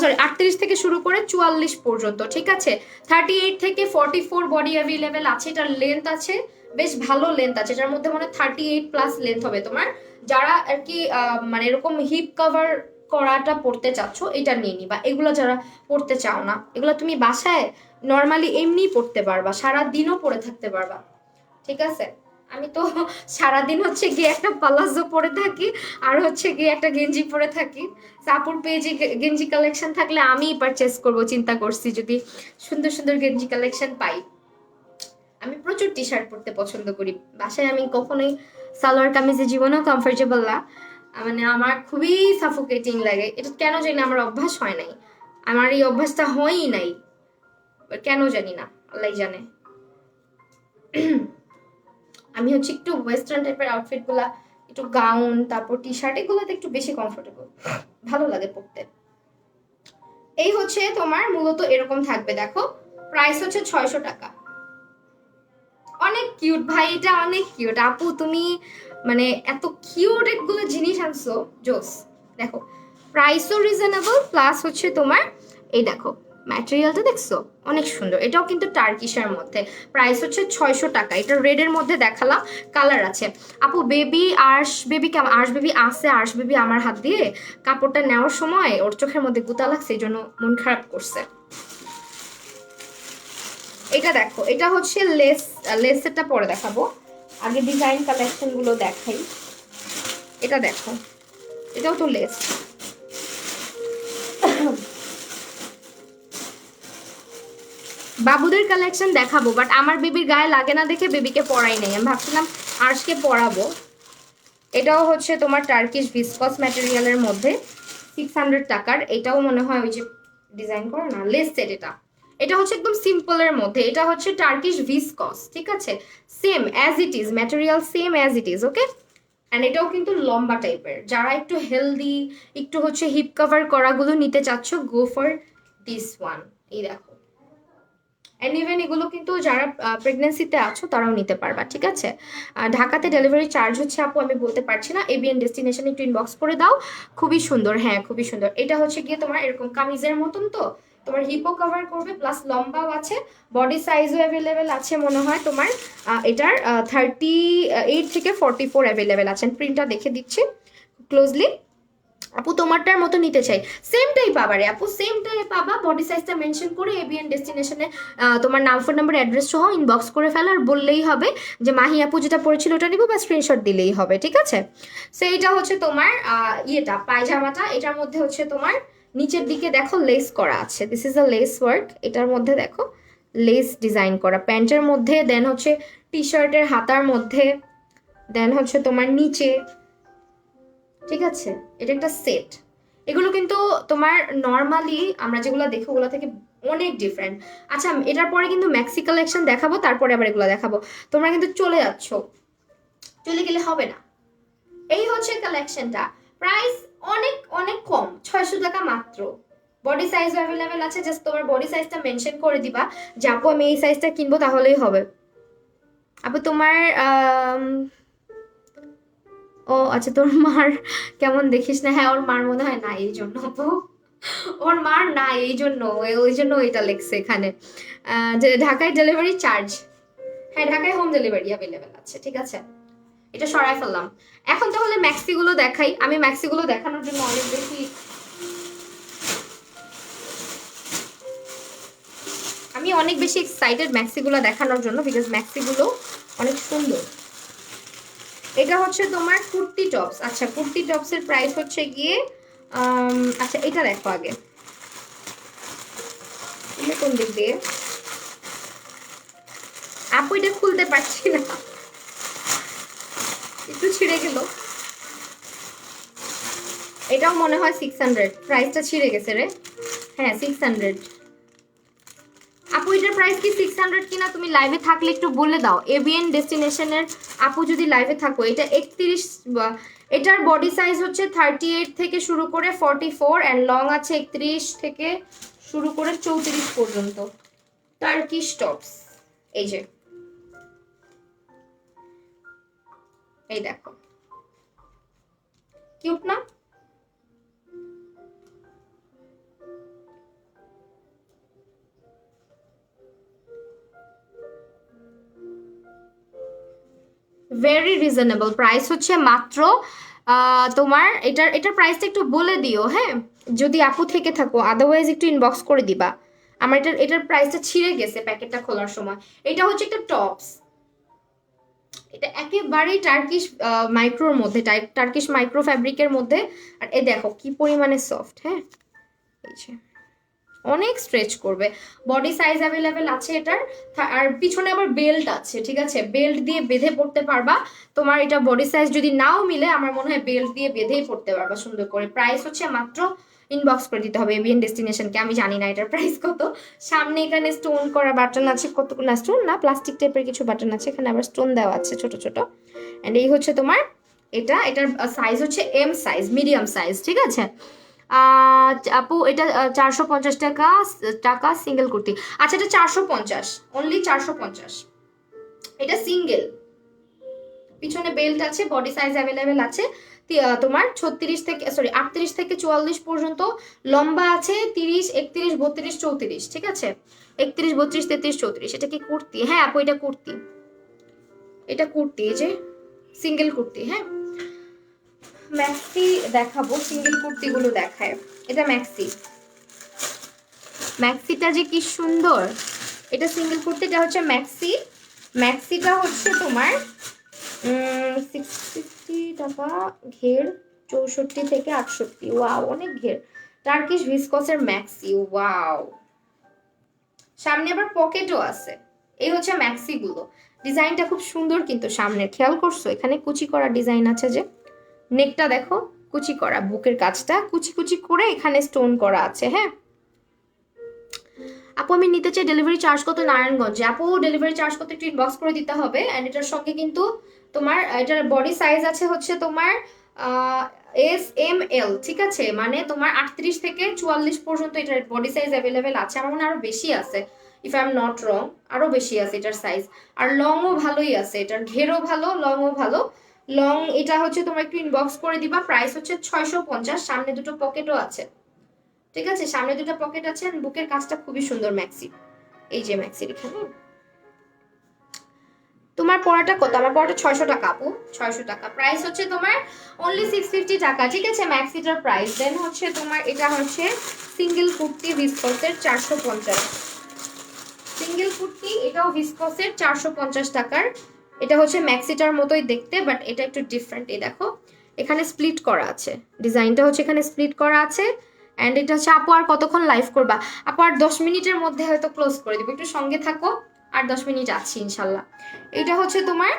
সরি 38 থেকে শুরু করে 44 পর্যন্ত, ঠিক আছে। 38 থেকে 44 বডি অ্যাভেলেবেল আছে। এটার লেন্থ আছে, বেশ ভালো লেন্থ আছে, এটার মধ্যে মানে 38+ লেন্থ হবে তোমার। যারা আর কি মানে এরকম হিপ কভার করাটা পড়তে চাচ্ছ, এটা নিয়ে নিবা। এগুলো যারা পড়তে চাও না, এগুলো তুমি বাসায় নর্মালি এমনি পড়তে পারবা, সারা দিনও পরে থাকতে পারবা, ঠিক আছে। আমি তো সারাদিন হচ্ছে গিয়ে একটা পালাজো পরে থাকি, আর হচ্ছে গিয়ে একটা গেঞ্জি পরে থাকি। সাপুর পেজে গেঞ্জি কালেকশন থাকলে আমি পারচেস করব, চিন্তা করছি যদি সুন্দর সুন্দর গেঞ্জি কালেকশন পাই। আমি প্রচুর টি শার্ট পরতে পছন্দ করি, বাসায় আমি কখনোই সালোয়ার কামিজে জীবনেও কমফোর্টেবল না, মানে আমার খুবই সাফোকেটিং লাগে। এটা কেন জানি না, আমার অভ্যাস হয় নাই, আমার এই অভ্যাসটা হয়ই নাই, কেন জানি না, আল্লাহ জানে। আমি হচ্ছে একটু ওয়েস্টার্ন টাইপের আউটফিট গুলা, একটু গাউন, তারপর টি শার্ট, এগুলোতে একটু বেশি কমফোর্টেবল, ভালো লাগে পরতে। এই হচ্ছে তোমার মূলত এরকম থাকবে, দেখো প্রাইস হচ্ছে 600 টাকা। অনেক কিউট ভাই, এটা অনেক কিউট। আপু তুমি মানে এত কিউট এগুলো জিনিস আনছো, জোস। দেখো প্রাইসও রিজনেবল, প্লাস হচ্ছে তোমার এই দেখো ম্যাটেরিয়ালটা দেখছো অনেক সুন্দর। এটাও কিন্তু টার্কিশের মধ্যে, প্রাইস হচ্ছে 600 টাকা। এটা রেডের মধ্যে দেখালাম, কালার আছে। আপু বেবি আর্শ বেবি কেমন? আর্শ বেবি আছে, আর্শ বেবি আমার হাত দিয়ে কাপড়টা নেওয়ার সময় ওর চোখের মধ্যে গুতা লাগছে, এই জন্য মন খারাপ করছে। এটা দেখো, এটা হচ্ছে লেসেরটা পরে দেখাবো, আগে ডিজাইন কালেকশন গুলো দেখাই। এটা দেখো, এটাও তো লেস। বাবুদের কালেকশন দেখাবো, বাট আমার বেবির গায়ে লাগে না দেখে বেবিকে পরাই নাই, আমি ভাবছিলাম আর্শকে পরাবো। এটাও হচ্ছে তোমার টার্কিশ ভিসকস ম্যাটেরিয়ালের মধ্যে, 600 টাকার। এটাও মনে হয় ওই যে ডিজাইন করে না, লেস সেট। এটা এটা হচ্ছে একদম সিম্পলের মধ্যে, এটা হচ্ছে টার্কিশ ভিসকস, ঠিক আছে। Same as it is material, same as it is, okay. And এটাও কিন্তু লম্বা টাইপের, যারা একটু হেলদি, একটু হচ্ছে হিপ কভার করাগুলো নিতে চাচ্ছ, গো ফর দিস ওয়ান। এই দেখো, অ্যান্ড ইভেন এগুলো কিন্তু যারা প্রেগনেন্সিতে আছো তারাও নিতে পারবা, ঠিক আছে। ঢাকাতে ডেলিভারি চার্জ হচ্ছে আপু আমি বলতে পারছি না, ABN ডেস্টিনেশন একটু ইনবক্স করে দাও। খুবই সুন্দর, হ্যাঁ খুবই সুন্দর। এটা হচ্ছে গিয়ে তোমার এরকম কামিজের মতন, তো তোমার হিপও কভার করবে, প্লাস লম্বাও আছে, বডি সাইজও অ্যাভেলেবেল আছে মনে হয় তোমার। এটার 38 থেকে 44 অ্যাভেলেবেল আছেন। প্রিন্টটা দেখে দিচ্ছি ক্লোজলি, আপু তোমারটার মতো নিতে চাই, সেমটাই পাবা রে আপু, সেমটাই পাবা। বডি সাইজটা মেনশন করে এবিএন ডেস্টিনেশনে তোমার নাম, ফোন নাম্বার, অ্যাড্রেস সহ ইনবক্স করে ফেলো, আর বললেই হবে যে মাহি আপু যেটা পড়েছিল ওটা নিবো, বা স্ক্রিনশট দিলেই হবে, ঠিক আছে? সো এইটা হচ্ছে তোমার ইয়েটা পায়জামাটা। এটার মধ্যে হচ্ছে তোমার নিচের দিকে দেখো লেস করা আছে, this is a less work. এটার মধ্যে দেখো লেস ডিজাইন করা প্যান্টের মধ্যে, দেন হচ্ছে টি শার্টের হাতার মধ্যে, দেন হচ্ছে তোমার নিচে, ঠিক আছে? এটা একটা সেট। এগুলো কিন্তু তোমার নর্মালি আমরা যেগুলো দেখি ওগুলো থেকে অনেক ডিফারেন্ট। আচ্ছা এটার পরে কিন্তু ম্যাক্সি কালেকশন দেখাবো, তারপরে আবার এগুলো দেখাবো। তোমরা কিন্তু চলে যাচ্ছ, চলে গেলে হবে না। এই হচ্ছে কালেকশনটা, প্রাইস অনেক অনেক কম, 600 টাকা মাত্র। বডি সাইজ অ্যাভেলেবেল আছে, জাস্ট তোমার বডি সাইজটা মেনশন করে দিবা যে আপু আমি এই সাইজটা কিনবো, তাহলেই হবে। আপু তোমার ও আচ্ছা, তোর মার কেমন দেখিস না? হ্যাঁ ওর মার মনে হয় না, এই জন্য তো ওর মার না, এই জন্য ওই জন্য এটা লেখছে এখানে যে ঢাকায় ডেলিভারি চার্জ। হ্যাঁ ঢাকায় হোম ডেলিভারি অ্যাভেলেবেল আছে, ঠিক আছে? এটা সরাই ফেললাম। এখন তাহলে ম্যাক্সি গুলো দেখাই। আমি ম্যাক্সি গুলো দেখানোর জন্য অনেক বেশি, আমি অনেক বেশি এক্সাইটেড ম্যাক্সি গুলো দেখানোর জন্য, বিকজ ম্যাক্সি গুলো অনেক সুন্দর। এটা হচ্ছে তোমার কুর্তি টপস। আচ্ছা কুর্তি টপসের প্রাইস হচ্ছে গিয়ে আচ্ছা এটা দেখো আগে, কোন দিক দিয়ে আপু এটা খুলতে পারছি না, একটু ছিঁড়ে গেল। এটাও মনে হয় 600, প্রাইসটা ছিঁড়ে গেছে রে। হ্যাঁ 600। আপু এটার প্রাইস কি 600 কিনা তুমি লাইভে থাকলে একটু বলে দাও। এবিএন ডেস্টিনেশনের আপু যদি লাইভে থাকো, এটা 31, এটার বডি সাইজ হচ্ছে 38 থেকে শুরু করে 44, অ্যান্ড লং আছে 31 থেকে শুরু করে 34 পর্যন্ত। টার্কিশ টপস, এই যে এই দেখো, কিউট না? ভেরি রিজনেবল প্রাইস হচ্ছে মাত্র তোমার এটার প্রাইসটা একটু বলে দিও, হ্যাঁ যদি আপু থেকে থাকো, আদারওয়াইজ একটু ইনবক্স করে দিবা। আমার এটার প্রাইসটা ছিঁড়ে গেছে প্যাকেটটা খোলার সময়। এটা হচ্ছে একটা টপস, এটা একেবারেই টার্কিশ মাইক্রোর মধ্যে, টার্কিশ মাইক্রো ফ্যাব্রিকের মধ্যে। আর এ দেখো কি পরিমাণে সফট, হ্যাঁ এই যে অনেক স্ট্রেচ করবে। বডি সাইজ অ্যাভেলেবেল আছে এটার, আর পিছনে আবার বেল্ট আছে, ঠিক আছে? বেল্ট দিয়ে বেঁধে পড়তে পারবা। তোমার এটা বডি সাইজ যদি নাও মিলে, আমার মনে হয় বেল্ট দিয়ে বেঁধেই পড়তে পারবা সুন্দর করে। প্রাইস হচ্ছে মাত্র, ইনবক্স করে দিতে হবে এবিএন ডেস্টিনেশনকে, আমি জানি না এটার প্রাইস কত। সামনে এখানে স্টোন করা বাটন আছে, কত না স্টোন না প্লাস্টিক টাইপের কিছু বাটন আছে, এখানে আবার স্টোন দেওয়া আছে ছোট ছোট। অ্যান্ড এই হচ্ছে তোমার এটার সাইজ হচ্ছে এম সাইজ, মিডিয়াম সাইজ, ঠিক আছে? আপু এটা 450 টাকা, সিঙ্গেল কুর্তি। আচ্ছা এটা 450, অনলি 450। এটা সিঙ্গেল, পিছনে বেল্ট আছে, বডি সাইজ অ্যাভেলেবেল আছে। তোমার 36 থেকে 38 থেকে 44 পর্যন্ত লম্বা আছে, 30, 31, 32, 34, ঠিক আছে? 31, 32, 33, 34। এটা কি কুর্তি? হ্যাঁ আপু এটা কুর্তি, এটা কুর্তি, এই যে সিঙ্গেল কুর্তি। হ্যাঁ ম্যাক্সি দেখাবো, সিঙ্গেল কুর্তিগুলো দেখায়। এটা ম্যাক্সি, ম্যাক্সিটা যে কি সুন্দর। এটা সিঙ্গেল কুর্তিটা হচ্ছে ম্যাক্সি, ম্যাক্সিটা হচ্ছে তোমার 60 টাকা ঘের, 64 থেকে 68। ওয়াও অনেক ঘের, টার্কিশ ভিসকসের ম্যাক্সি, ওয়াও। সামনে আবার পকেটও আছে। এই হচ্ছে ম্যাক্সি গুলো, ডিজাইনটা খুব সুন্দর কিন্তু সামনে, খেয়াল করছো এখানে কুচি করা ডিজাইন আছে, যে নেকটা দেখো কুচি করা, বুকের কাজটা কুচি কুচি করে এখানে স্টোন করা আছে। হ্যাঁ আপু আমি নিতে চাই, ডেলিভারি চার্জ কত নারায়ণগঞ্জে? আপু ডেলিভারি চার্জ কত একটু ইনবক্স করে দিতে হবে। অ্যান্ড এটার সঙ্গে কিন্তু তোমার এটার বডি সাইজ আছে হচ্ছে তোমার SML, ঠিক আছে? মানে তোমার 38 থেকে 44 পর্যন্ত এটার বডি সাইজ অ্যাভেলেবেল আছে। আমার মনে হয় আরো বেশি আছে, if I am not wrong, আরো বেশি আছে এটার সাইজ। আর লংও ভালোই আছে, এটার ঘেরও ভালো, লংও ভালো। লং এটা হচ্ছে তোমরা একটু ইনবক্স করে দিবা। প্রাইস হচ্ছে 650, সামনে দুটো পকেটও আছে, ঠিক আছে? সামনে দুটো পকেট আছে, বুকের কাজটা খুবই সুন্দর ম্যাক্সি। এই যে ম্যাক্সির এখানে তোমার পড়াটা কত? আমার পড়াটা 600 টাকা আপু, 600 টাকা। প্রাইস হচ্ছে তোমার অনলি 650 টাকা, ঠিক আছে, ম্যাক্সিটার প্রাইস। দেন হচ্ছে তোমার এটা হচ্ছে সিঙ্গেল কুর্তি ভিসকসের 450, সিঙ্গেল কুর্তি, এটাও ভিসকসের 450 টাকার। এটা হচ্ছে ম্যাক্সিটার মতোই দেখতে, বাট এটা একটু ডিফারেন্ট। এই দেখো এখানে স্প্লিট করা আছে, ডিজাইনটা হচ্ছে এখানে স্প্লিট করা আছে। অ্যান্ড এটা হচ্ছে আপু আর কতক্ষণ লাইভ করবা? আপু আর 10 মিনিটের মধ্যে হয়তো ক্লোজ করে দিব, একটু সঙ্গে থাকো, আর 10 মিনিট আছি ইনশাল্লাহ। এটা হচ্ছে তোমার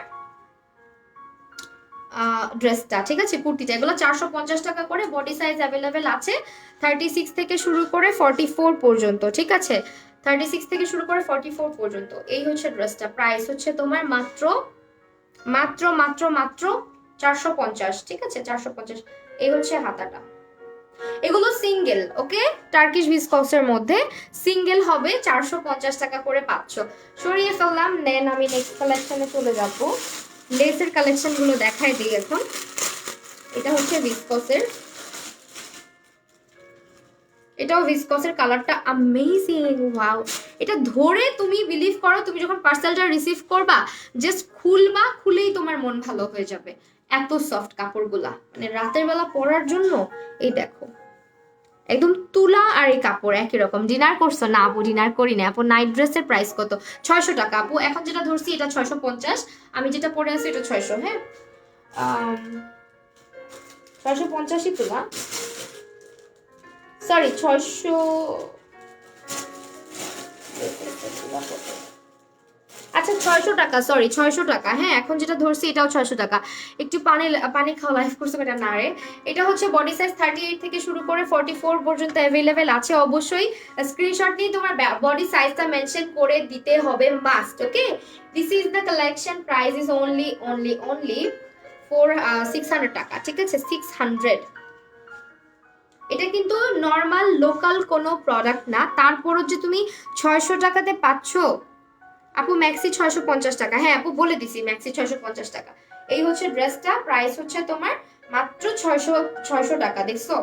ড্রেসটা, ঠিক আছে, কুর্তিটা। এগুলো 450 টাকা করে, বডি সাইজ অ্যাভেলেবেল আছে 36 থেকে শুরু করে 44 পর্যন্ত, ঠিক আছে, 36 থেকে শুরু করে 44 পর্যন্ত। এই হচ্ছে ড্রেসটা, প্রাইস হচ্ছে তোমার মাত্র মাত্র মাত্র মাত্র 450, ঠিক আছে, 450। এই হচ্ছে হাতাটা। এগুলো সিঙ্গেল, ওকে, টার্কিশ ভিসকসের মধ্যে সিঙ্গেল হবে 450 টাকা করে পাচ্ছ। সরিয়ে ফেললাম। নেন আমি নেক্সট কালেকশনে চলে যাব। লেসের কালেকশন গুলো দেখাই দিই এখন। এটা হচ্ছে ভিসকসের, এটাও ভিসকসের, কালারটা অ্যামেজিং, ওয়াও। এটা ধরে তুমি বিলিভ করো, তুমি যখন পার্সেলটা রিসিভ করবা, জাস্ট খুলবা, খুলেই তোমার মন ভালো হয়ে যাবে। এত সফট কাপড়গুলা, মানে রাতের বেলা পরার জন্য। এই দেখো একদম তুলা আর এই কাপড় একই রকম। ডিনার করছো? না আপু ডিনার করি না আপু। নাইট ড্রেসের প্রাইস কত? 600 টাকা আপু। এখন যেটা ধরছি এটা 650, আমি যেটা পরে আছি এটা 600। হ্যাঁ, 650ই তুলা, সরি 600, আচ্ছা 600 টাকা, সরি 600 টাকা। হ্যাঁ, এখন যেটা ধরছি এটাও 600 টাকা। একটু পানি পানি খাওয়া, লাইফ করছে এটা না রে। এটা হচ্ছে বডি সাইজ 38 থেকে শুরু করে 44 পর্যন্ত অ্যাভেলেবেল আছে। অবশ্যই স্ক্রিনশট নিয়ে তোমার বডি সাইজটা মেনশন করে দিতে হবে, must. Okay, this is the collection, price is only only only for 600 টাকা, ঠিক আছে, 600। এটা কিন্তু নর্মাল লোকাল কোনো প্রোডাক্ট না, তারপরও যে তুমি 600 টাকাতে পাচ্ছ আপু। ম্যাক্সি 650 টাকা, হ্যাঁ আপু বলে দিছি, ম্যাক্সি 650 টাকা। এই হচ্ছে ড্রেসটা, প্রাইস হচ্ছে তোমার মাত্র 600 টাকা। দেখছো,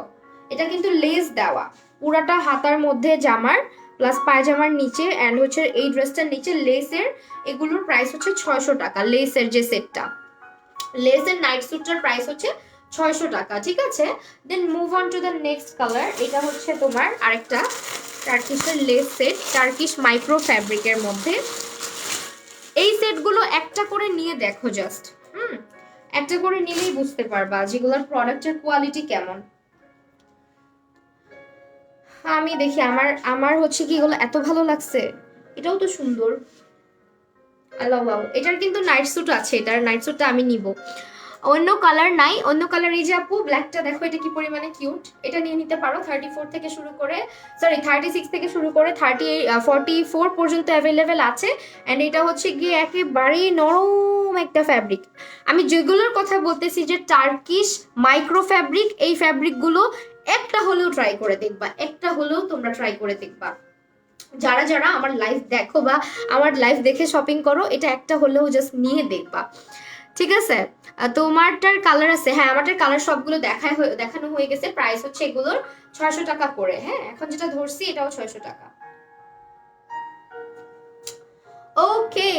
এটা কিন্তু লেস দেওয়া, পুরাটা হাতার মধ্যে জামার প্লাস পায়জামার নিচে, অ্যান্ড হচ্ছে এই ড্রেসটার নিচে লেসের। এগুলোর প্রাইস হচ্ছে 600 টাকা। লেসের যে সেটটা, লেসের নাইট স্যুটটার প্রাইস হচ্ছে 600 টাকা, ঠিক আছে। Then move on to the next colour. এটা হচ্ছে তোমার আরেকটা টার্কিশের লেস সেট, টার্কিশ মাইক্রো ফ্যাব্রিকের মধ্যে। এই সেটগুলো একটা করে নিয়ে দেখো জাস্ট, একটা করে নিলেই বুঝতে পারবা যেগুলোর প্রোডাক্টের কোয়ালিটি কেমন। আমি দেখি আমার আমার হচ্ছে কি এগুলো এত ভালো লাগছে। এটাও তো সুন্দর, আল্লাহ, এটার কিন্তু নাইট স্যুট আছে, এটার নাইট স্যুটটা আমি নিব। অন্য কালার নাই, অন্য কালার এই যে আপু ব্ল্যাকটা দেখো, এটা কি পরিমাণে কিউট। এটা নিয়ে নিতে পারো। 34 থেকে শুরু করে, সরি 36 থেকে শুরু করে 44 পর্যন্ত অ্যাভেলেবেল আছে। অ্যান্ড এটা হচ্ছে গিয়ে একেবারেই নরম একটা ফ্যাব্রিক। আমি যেগুলোর কথা বলতেছি যে টার্কিশ মাইক্রো ফ্যাব্রিক, এই ফ্যাব্রিকগুলো একটা হলেও ট্রাই করে দেখবা, একটা হলেও তোমরা ট্রাই করে দেখবা। যারা যারা আমার লাইভ দেখো বা আমার লাইভ দেখে শপিং করো, এটা একটা হলেও জাস্ট নিয়ে দেখবা, ঠিক আছে। তোমারটার কালার আছে? হ্যাঁ, আমারটার কালার সবগুলো দেখানো হয়ে গেছে। প্রাইস হচ্ছে এগুলোর 600 টাকা করে। হ্যাঁ, এখন যেটা ধরছি এটাও 600 টাকা। ওকে,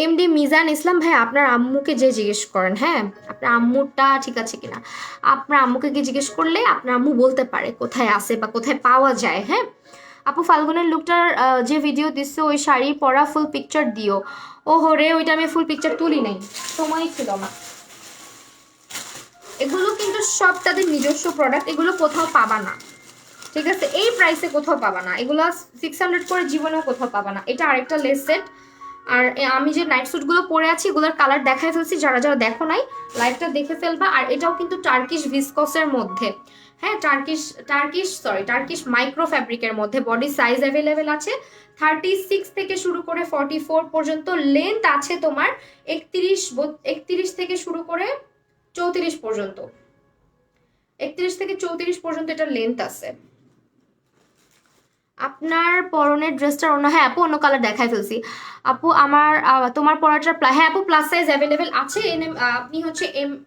এমডি মিজান ইসলাম ভাই, আপনার আম্মুকে যে জিজ্ঞেস করেন, হ্যাঁ আপনার আম্মুরটা ঠিক আছে কিনা, আপনার আম্মুকে গিয়ে জিজ্ঞেস করলে আপনার আম্মু বলতে পারে কোথায় আছে বা কোথায় পাওয়া যায়। হ্যাঁ আপু, ফাল্গুনের লুকটার যে ভিডিও দিচ্ছে ওই শাড়ি পরা ফুল পিকচার দিও। ও রে, ওইটা আমি ফুল পিকচার তুলি নাই, সময় ছিল না। এগুলো কিন্তু সব তাদের নিজস্ব প্রোডাক্ট, এগুলো কোথাও পাবা না, ঠিক আছে, এই প্রাইসে কোথাও পাবা না। এগুলো 600 করে জীবনেও কোথাও পাবা না। এটা আরেকটা লেস সেট। আর আমি যে নাইট স্যুটগুলো পরে আছি এগুলোর কালার দেখায় ফেলছি, যারা যারা দেখো নাই লাইভটা দেখে ফেলবা। আর এটাও কিন্তু টার্কিশ ভিসকসের মধ্যে, হ্যাঁ টার্কিশ মাইক্রো ফ্যাব্রিকের মধ্যে। বডি সাইজ অ্যাভেলেবেল আছে 36 থেকে শুরু করে 44 পর্যন্ত। লেন্থ আছে তোমার 31 থেকে শুরু করে 34 পর্যন্ত, 31 থেকে 34 পর্যন্ত এটা লেন্থ আছে। আপনার পরনের ড্রেসটার অন্য, হ্যাঁ আপু অন্য কালার দেখাই ফেলছি আপু। আমার তোমার পরাটার হ্যাঁ আপু প্লাস সাইজ অ্যাভেলেবেল আছে। আপনি হচ্ছে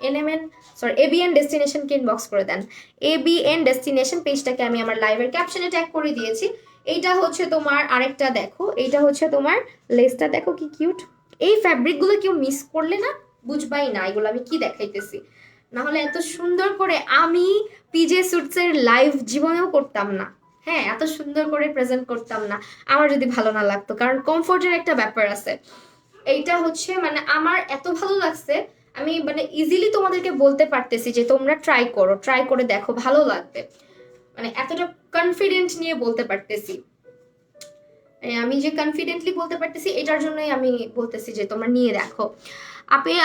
এনএমএন সরি এবিএন ডেস্টিনেশনকে ইনবক্স করে দেন। এবিএন ডেস্টিনেশন পেজটাকে আমি আমার লাইভের ক্যাপশনে ট্যাগ করে দিয়েছি। এইটা হচ্ছে তোমার আরেকটা দেখো, এইটা হচ্ছে তোমার লেসটা দেখো কি কিউট। এই ফ্যাব্রিকগুলো কেউ মিস করলে না বুঝবাই না এগুলো আমি কি দেখাইতেছি। না হলে এত সুন্দর করে আমি পিজে সুটসের লাইভ জীবনেও করতাম না। হ্যাঁ এত সুন্দর করে প্রেজেন্ট করতাম না আমার যদি ভালো না লাগতো, কারণ কমফোর্টের একটা ব্যাপার আছে। এইটা হচ্ছে মানে আমার এত ভালো লাগছে, আমি মানে ইজিলি তোমাদেরকে বলতে পারতেছি যে তোমরা ট্রাই করো, ট্রাই করে দেখো ভালো লাগবে। মানে এতটা কনফিডেন্ট নিয়ে বলতে পারতেছি, আমি যে কনফিডেন্টলি বলতে পারতেছি এটার জন্যই আমি বলতেছি যে তোমরা নিয়ে দেখো।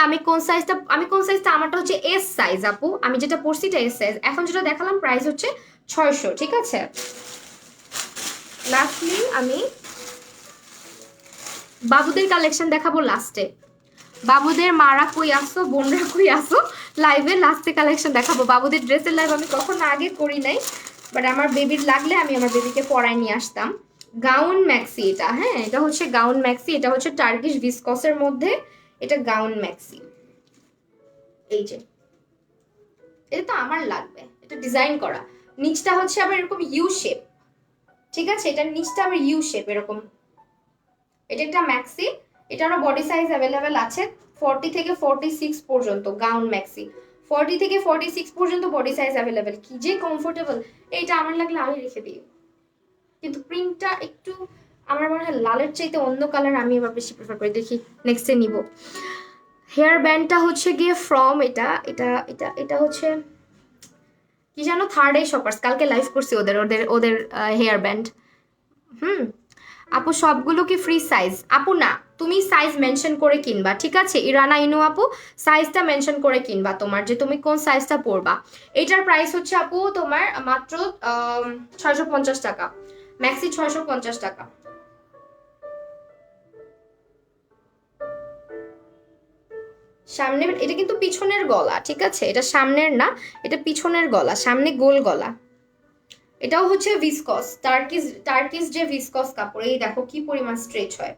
আমি কোন সাইজটা আমারটা হচ্ছে এস সাইজ আপু, আমি যেটা পরছি এটা এস সাইজ। এখন যেটা দেখালাম প্রাইস হচ্ছে 600, ঠিক আছে। লাস্টলি আমি বাবুদের কালেকশন দেখাবো লাস্টে। বাবুদের মারা কই আসো, বোনরা কই আসো, লাইভে লাস্টে কালেকশন দেখাবো। বাবুদের ড্রেসের লাইভ আমি কখনো আগে করি নাই, বাট আমার বেবির লাগলে আমি আমার বেবিকে পরায় নিয়ে আসতাম। গাউন ম্যাক্সি এটা, হ্যাঁ এটা হচ্ছে গাউন ম্যাক্সি, এটা হচ্ছে টার্কিশ ভিসকসের মধ্যে, এটা গাউন ম্যাক্সি। এই যে এটা তো আমার লাগবে, এটা ডিজাইন করা, নিচটা হচ্ছে আবার এরকম ইউ শেপ, ঠিক আছে, এটার নিচটা আবার ইউ শেপ এরকম। এটা একটা ম্যাক্সি, এটারও বডি সাইজ অ্যাভেলেবেল আছে 40 থেকে 46 পর্যন্ত। গাউন ম্যাক্সি 40 থেকে 46 পর্যন্ত বডি সাইজ অ্যাভেলেবেল। কি যে কমফোর্টেবল, এইটা আমার লাগলে আমি রেখে দিই, কিন্তু প্রিন্টটা একটু আমার মনে হয় লালের চাইতে অন্য কালার আমি এবার বেশি প্রেফার করি। দেখি নেক্সটে নিব। হেয়ার ব্যান্ডটা হচ্ছে গিয়ে ফ্রম এটা এটা এটা এটা হচ্ছে কি জানো, থার্ড আই শপার্স, কালকে লাইভ করছি ওদের ওদের ওদের হেয়ার ব্যান্ড। আপু সবগুলো কি ফ্রি সাইজ? আপু না, তুমি সাইজ মেনশন করে কিনবা, ঠিক আছে ইরানা ইনু আপু, সাইজটা মেনশন করে কিনবা তোমার যে তুমি কোন সাইজটা পরবা। এটার প্রাইস হচ্ছে আপু তোমার মাত্র 650 টাকা, ম্যাক্সি 650 টাকা। সামনের এটা কিন্তু পিছনের গলা, ঠিক আছে, এটা সামনের না, এটা পিছনের গলা, সামনে গোল গলা। এটাও হচ্ছে ভিসকস, টার্কিস যে ভিসকস কাপড়, এই দেখো কি পরিমাণ স্ট্রেচ হয়,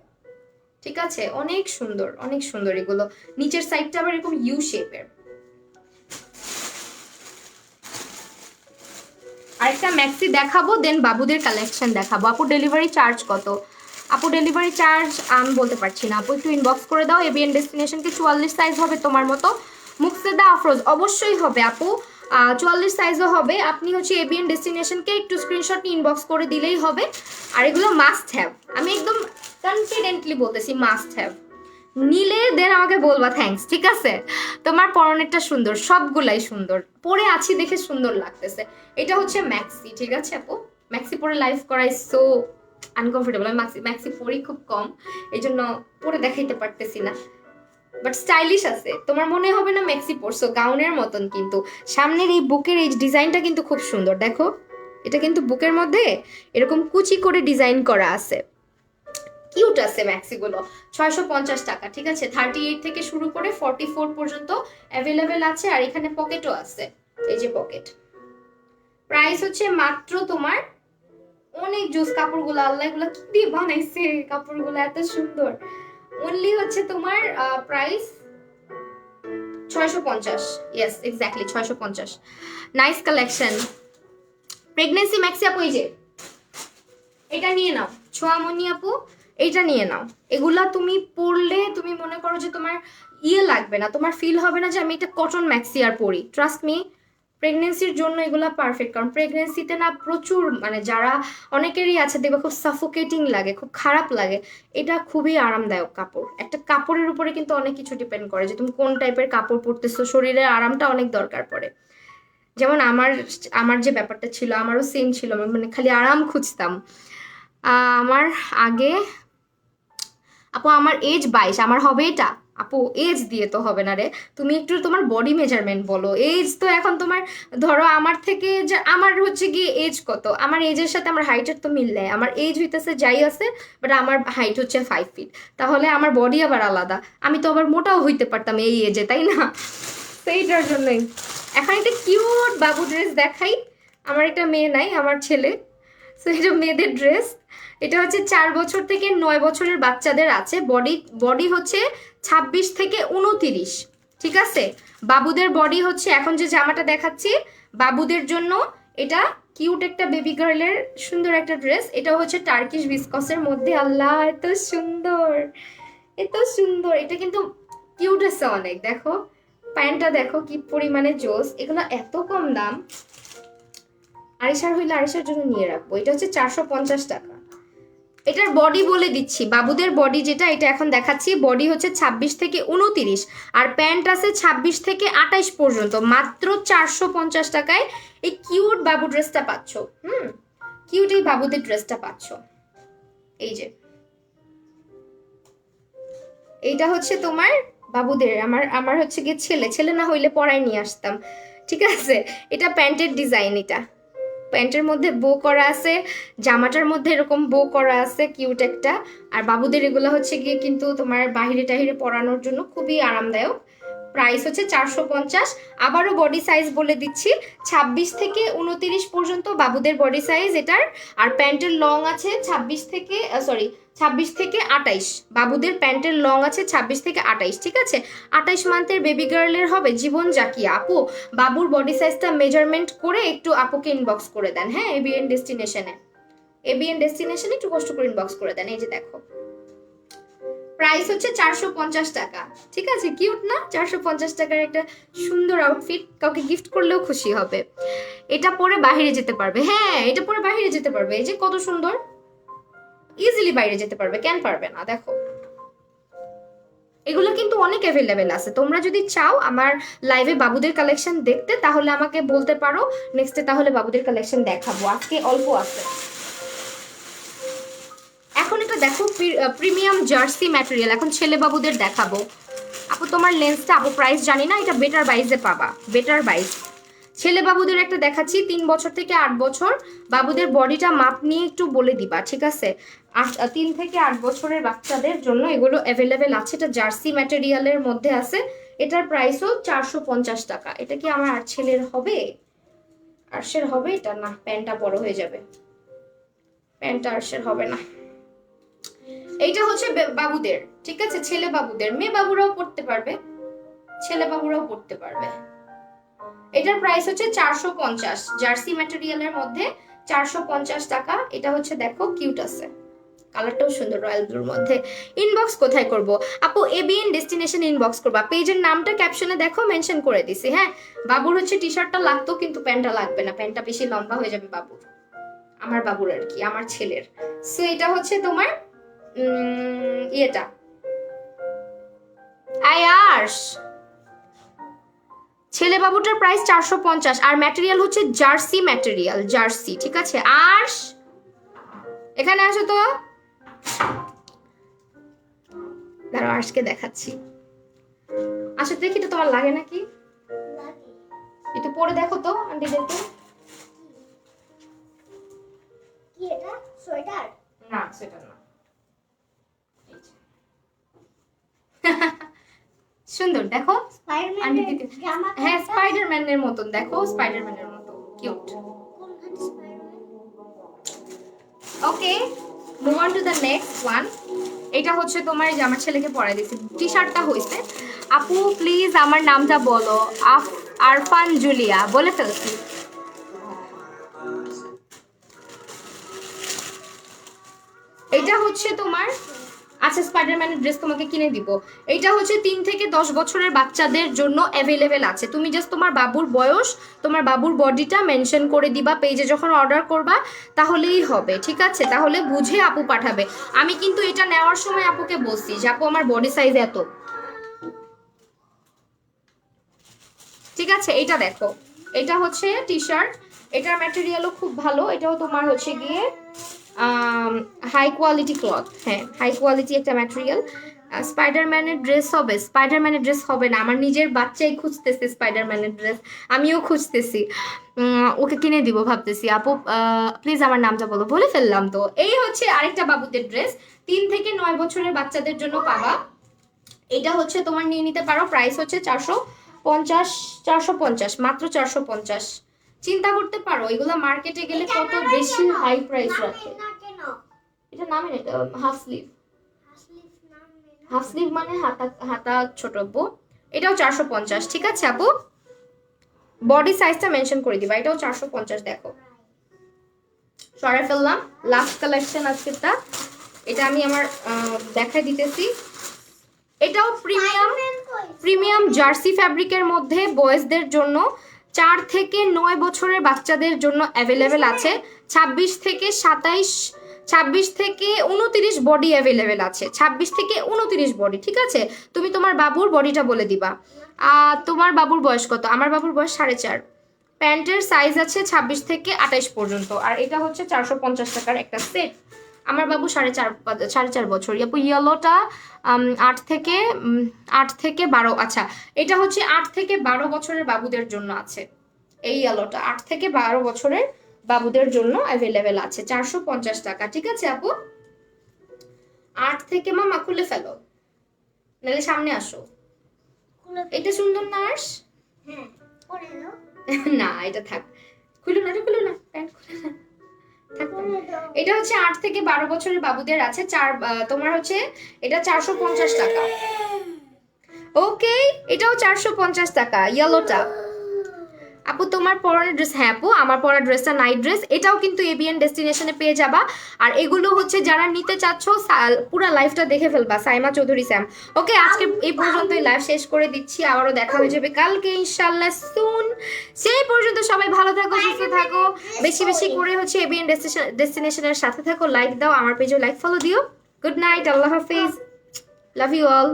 ঠিক আছে, অনেক সুন্দর অনেক সুন্দর এগুলো। নিচের সাইডটা আবার এরকম ইউ শেপের। আরেকটা ম্যাক্সি দেখাবো, দেন বাবুদের কালেকশন দেখাবো। আপু ডেলিভারি চার্জ কত? আপু ডেলিভারি চার্জ আমি বলতে পারছি না আপু, একটু ইনবক্স করে দাও। এবিএন ডেস্টিনেশনকে 44 সাইজ হবে তোমার মতো? মুক্সেদা আফরোজ অবশ্যই হবে আপু, 44 সাইজও হবে। আপনি হচ্ছে এবিএন ডেস্টিনেশনকে একটু স্ক্রিনশট নিয়ে ইনবক্স করে দিলেই হবে। আর এগুলো মাস্ট হ্যাভ, আমি একদম কনফিডেন্টলি বলতেছি মাস্ট হ্যাভ। নিলে দেন আমাকে বলবা থ্যাঙ্কস, ঠিক আছে। তোমার পরনেরটা সুন্দর, সবগুলাই সুন্দর, পরে আছি দেখে সুন্দর লাগতেছে। এটা হচ্ছে ম্যাক্সি, ঠিক আছে আপু, ম্যাক্সি পরে লাইভ করাই সো আনকমফোর্টেবল। আমি ম্যাক্সি পরি খুব কম, এই জন্য পরে দেখাইতে পারতেছি না, বাট স্টাইলিশ আছে। তোমার মনে হবে না ম্যাক্সি পরছো, গাউনের মতন। কিন্তু সামনের এই বুকের এই ডিজাইনটা কিন্তু খুব সুন্দর, দেখো এটা কিন্তু বুকের মধ্যে এরকম কুচি করে ডিজাইন করা আছে, কিউট আছে ম্যাক্সিগুলো। 650 টাকা, ঠিক আছে। 38 থেকে শুরু করে 44 পর্যন্ত অ্যাভেলেবেল আছে, আর এখানে পকেটও আছে, এই যে পকেট। প্রাইস হচ্ছে মাত্র তোমার অনেক জোস কাপড়গুলো, আল্লাহ এগুলো কি দিয়ে বানাইছে, কাপড়গুলো এত সুন্দর। অনলি হচ্ছে তোমার price 650, yes exactly 650। Nice collection. Pregnancy maxi আপু, এই যে এটা নিয়ে নাও, ছোয়ামনি আপু এইটা নিয়ে নাও। এগুলা তুমি পরলে তুমি মনে করো যে তোমার ইয়ে লাগবে না, তোমার ফিল হবে না যে আমি এটা কটন ম্যাক্সি আর পরি। ট্রাস্ট মি, প্রেগনেন্সির জন্য এগুলা পারফেক্ট, কারণ প্রেগনেন্সিতে না প্রচুর মানে যারা অনেকেরই আছে দেখবে খুব সাফোকেটিং লাগে, খুব খারাপ লাগে। এটা খুবই আরামদায়ক কাপড়। একটা কাপড়ের উপরে কিন্তু অনেক কিছু ডিপেন্ড করে যে তুমি কোন টাইপের কাপড় পরতেছো, শরীরের আরামটা অনেক দরকার পড়ে। যেমন আমার আমার যে ব্যাপারটা ছিল, আমারও সেম ছিল, মানে খালি আরাম খুঁজতাম। আমার আগে আপু আমার এজ 22, আমার হবে এটা? আপু এজ দিয়ে তো হবে না রে, তুমি একটু তোমার বডি মেজারমেন্ট বলো। এজ তো এখন তোমার ধরো আমার থেকে যে আমার হচ্ছে গিয়ে এজ কত, আমার এজের সাথে আমার হাইটের তো মিল নেই। আমার এজ হইতেছে যাই আছে, বাট আমার হাইট হচ্ছে 5 ফিট, তাহলে আমার বডি আবার আলাদা। আমি তো আবার মোটাও হইতে পারতাম এই এজে, তাই না? সেইটার জন্যই এখন একটা কিউট বাবু ড্রেস দেখাই। আমার একটা মেয়ে নাই, আমার ছেলে। সো এটা মেয়েদের ড্রেস। এটা হচ্ছে 4 বছর থেকে 9 বছরের বাচ্চাদের আছে। বডি বডি হচ্ছে 26 থেকে 29, ঠিক আছে। বাবুদের বডি হচ্ছে, এখন যে জামাটা দেখাচ্ছি বাবুদের জন্য, এটা কিউট একটা বেবি গার্লের সুন্দর একটা ড্রেস। এটা হচ্ছে টার্কিশ বিস্কসের মধ্যে। আল্লাহ এত সুন্দর, এত সুন্দর। এটা কিন্তু কিউট আছে অনেক। দেখো প্যান্টটা দেখো কি পরিমাণে জোস। এগুলো এত কম দাম, আড়িশার হইলে আড়িশার জন্য নিয়ে রাখবো। এটা হচ্ছে 450 টাকা। এটার বডি বলে দিচ্ছি, বাবুদের বডি যেটা এটা এখন দেখাচ্ছি, বডি হচ্ছে 26 থেকে 29 আর প্যান্ট আছে 26 থেকে 28 পর্যন্ত। মাত্র 450 টাকায় এই কিউট বাবু ড্রেসটা পাচ্ছ। কিউট এই বাবুদের ড্রেসটা পাচ্ছ। এই যে এইটা হচ্ছে তোমার বাবুদের। আমার হচ্ছে গিয়ে ছেলে না হইলে পরাই নিয়ে আসতাম, ঠিক আছে। এটা প্যান্টের ডিজাইন, এটা প্যান্টের মধ্যে বো করা আছে, জামাটার মধ্যে এরকম বো করা আছে, কিউট একটা। আর বাবুদের এগুলো হচ্ছে গিয়ে কিন্তু তোমার বাহিরে টাহিরে পরানোর জন্য খুবই আরামদায়ক। প্রাইস হচ্ছে 450। আবারও বডি সাইজ বলে দিচ্ছি, 26 থেকে 29 পর্যন্ত বাবুদের বডি সাইজ এটার। আর প্যান্টের লং আছে 26 থেকে 28। বাবুদের প্যান্টের লং আছে 26 থেকে 28, ঠিক আছে। 28 মান্থের বেবি গার্লের হবে জীবন জাকিয়া। আপু বাবুর বডি সাইজটা মেজারমেন্ট করে একটু আপুকে ইনবক্স করে দেন, হ্যাঁ। এবিএন ডেস্টিনেশনে একটু কষ্ট করে ইনবক্স করে দেন। এই যে দেখো প্রাইস হচ্ছে 450 টাকা, ঠিক আছে। কিউট না? 450 টাকার একটা সুন্দর আউটফিট, কাউকে গিফট করলেও খুশি হবে। এটা পরে বাইরে যেতে পারবে, হ্যাঁ এটা পরে বাইরে যেতে পারবে। এই যে কত সুন্দর, ইজিলি বাইরে যেতে পারবে, কেন পারবে না। দেখো এগুলো কিন্তু অনেক অ্যাভেলেবেল আছে। তোমরা যদি চাও আমার লাইভে বাবুদের কালেকশন দেখতে তাহলে আমাকে বলতে পারো, নেক্সটে তাহলে বাবুদের কালেকশন দেখাবো। আজকে অল্প আছে। এখন এটা দেখো প্রিমিয়াম জার্সি ম্যাটেরিয়াল। এখন ছেলে বাবুদের দেখাবো। আপু তোমার লেন্সটা, আপু প্রাইস জানি না, এটা বেটার বাইজে পাবা, বেটার বাইজ। ছেলে বাবুদের একটা দেখাচ্ছি, 3 বছর থেকে 8 বছর। বাবুদের বডিটা মাপ নিয়ে একটু বলে দিবা, ঠিক আছে। 3 থেকে 8 বছরের বাচ্চাদের জন্য এগুলো অ্যাভেলেবেল আছে। এটা জার্সি ম্যাটেরিয়ালের মধ্যে আছে। এটার প্রাইসও 450 টাকা। এটা কি আমার আর ছেলের হবে? আরশের হবে এটা? না, প্যান্টটা বড় হয়ে যাবে, প্যান্টটা আরশের হবে না। এইটা হচ্ছে বাবুদের, ঠিক আছে। ছেলে বাবুদের, মেয়ে বাবুরাও পড়তে পারবে, ছেলে বাবুরাও পড়তে পারবে। এটার প্রাইস হচ্ছে 450, জার্সি ম্যাটেরিয়ালের মধ্যে 450 টাকা। এটা হচ্ছে দেখো কিউট আছে, কালারটাও সুন্দর, রয়্যাল ব্লুর মধ্যে। ইনবক্স কোথায় করব আপু? এবিএন ডেস্টিনেশন ইনবক্স করবা। পেজের নামটা ক্যাপশনে দেখো মেনশন করে দিছি, হ্যাঁ। বাবুর হচ্ছে টি শার্টটা লাগতো কিন্তু প্যান্টটা লাগবে না, প্যান্টটা বেশি লম্বা হয়ে যাবে বাবুর, আমার বাবুর আর কি, আমার ছেলের। সো এটা হচ্ছে তোমার ইয়েটা আয়ার্স, ছেলে বাবুটার প্রাইস 450 আর ম্যাটেরিয়াল হচ্ছে জার্সি ম্যাটেরিয়াল, জার্সি, ঠিক আছে। আর্শ এখানে আসো তো, দাঁড়াও আর্শকে দেখাচ্ছি। আসো দেখি তো তোমার লাগে নাকি, একটু পরে দেখো তো আন্টিদেরকে। কি এটা? সোয়েটার? না সেটা না, সুন্দর দেখো, হ্যাঁ স্পাইডারম্যানের মতন, দেখো স্পাইডারম্যানের মতো cute. Okay, move on to the next one. এটা হচ্ছে তোমার, যে আমার ছেলেকে পরাই দিয়েছি, টি শার্টটা হয়েছে। আপু প্লিজ আমার নামটা বলো। আরফান জুলিয়া, বলে ফেলছি। এটা হচ্ছে তোমার, আচ্ছা স্পাইডারম্যানের ড্রেস তোমাকে কিনে দিব। এটা হচ্ছে 3 থেকে 10 বছরের বাচ্চাদের জন্য অ্যাভেলেবেল আছে। তুমি জাস্ট তোমার বাবুর বয়স, তোমার বাবুর বডিটা মেনশন করে দিবা পেজে যখন অর্ডার করবা, তাহলেই হবে, ঠিক আছে। তাহলে বুঝে আপু পাঠাবে। আমি কিন্তু এটা নেওয়ার সময় আপুকে বলছি যে আপু আমার বডি সাইজ এত, ঠিক আছে। এটা দেখো, এটা হচ্ছে টি শার্ট, এটার ম্যাটেরিয়ালও খুব ভালো। এটাও তোমার হচ্ছে গিয়ে হাই কোয়ালিটি ক্লথ, হ্যাঁ হাই কোয়ালিটি একটা ম্যাটেরিয়াল। স্পাইডারম্যানের ড্রেস হবে? স্পাইডারম্যানের ড্রেস হবে না, আমার নিজের বাচ্চাই খুঁজতেছে স্পাইডারম্যানের ড্রেস, আমিও খুঁজতেছি। ওকে কিনে দিব ভাবতেছি। আপু প্লিজ আমার নামটা বলো, বলে ফেললাম তো। এই হচ্ছে আরেকটা বাবুদের ড্রেস, 3 থেকে 9 বছরের বাচ্চাদের জন্য পাবা। এটা হচ্ছে তোমার নিয়ে নিতে পারো। প্রাইস হচ্ছে 450, মাত্র 450, চিন্তা করতে পারো এগুলা মার্কেটে গেলে কত বেশি হাই প্রাইস রাখে। এটা নামে না, এটা হাফ স্লিভ। হাফ স্লিভ মানে হাতা হাতা ছোট আপু। এটাও 450, ঠিক আছে আপু? বডি সাইজটা মেনশন করে দিবা, এটাও 450। দেখো সরাই ফেললাম, লাস্ট কালেকশন আজকেরটা। এটা আমি আমার দেখাই দিতেছি। এটাও প্রিমিয়াম জার্সি ফ্যাব্রিকের মধ্যে বয়েজদের জন্য 4 থেকে 9 বছরের বাচ্চাদের জন্য অ্যাভেলেবেল আছে। 26 থেকে 29 বডি অ্যাভেলেবেল আছে। 26 থেকে 29 বডি, ঠিক আছে? তুমি তোমার বাবুর বডিটা বলে দিবা। তোমার বাবুর বয়স কত? আমার বাবুর বয়স 4.5। প্যান্টের সাইজ আছে 26 থেকে 28 পর্যন্ত। আর এটা হচ্ছে 450 টাকার একটা সেট। আমার বাবু 4.5 বছর। আপু ইয়েলোটা 8 থেকে 12। আচ্ছা, এটা হচ্ছে 8 থেকে 12 বছরের বাবুদের জন্য আছে। এই ইয়েলোটা 8 থেকে 12 বছরের বাবুদের জন্য অ্যাভেলেবেল আছে, 450 টাকা, ঠিক আছে আপু? 8 থেকে, মামা খুলে ফেলো নাহলে সামনে আসো। এটা সুন্দর না আর্শ? না এটা থাক, খুলো না, এটা খুলো না, প্যান্ট খুলে না, থাক। এটা হচ্ছে 8 থেকে 12 বছরের বাবুদের আছে। তোমার হচ্ছে এটা 450 টাকা। ওকে, এটাও 450 টাকা ইয়েলোটা। আপু তোমার পরনের ড্রেস, হ্যাঁ আপু আমার পরা ড্রেসটা নাইট ড্রেস, এটাও কিন্তু এবিএন ডেস্টিনেশনে পেয়ে যাবা। আর এগুলো হচ্ছে যারা নিতে চাচ্ছ পুরো লাইফটা দেখে ফেলবা, সাইমা চৌধুরী স্যাম। ওকে, আজকে এই পর্যন্তই লাইভ শেষ করে দিচ্ছি, আবারও দেখা হয়ে যাবে কালকে ইনশাআল্লাহ সুন। সেই পর্যন্ত সবাই ভালো থাকো, সুস্থ থাকো, বেশি বেশি করে হচ্ছে এবিএন ডেস্টিনেশনের সাথে থাকো, লাইক দাও, আমার পেজে লাইক ফলো দিও। গুড নাইট, আল্লাহ হাফিজ, লাভ ইউ অল।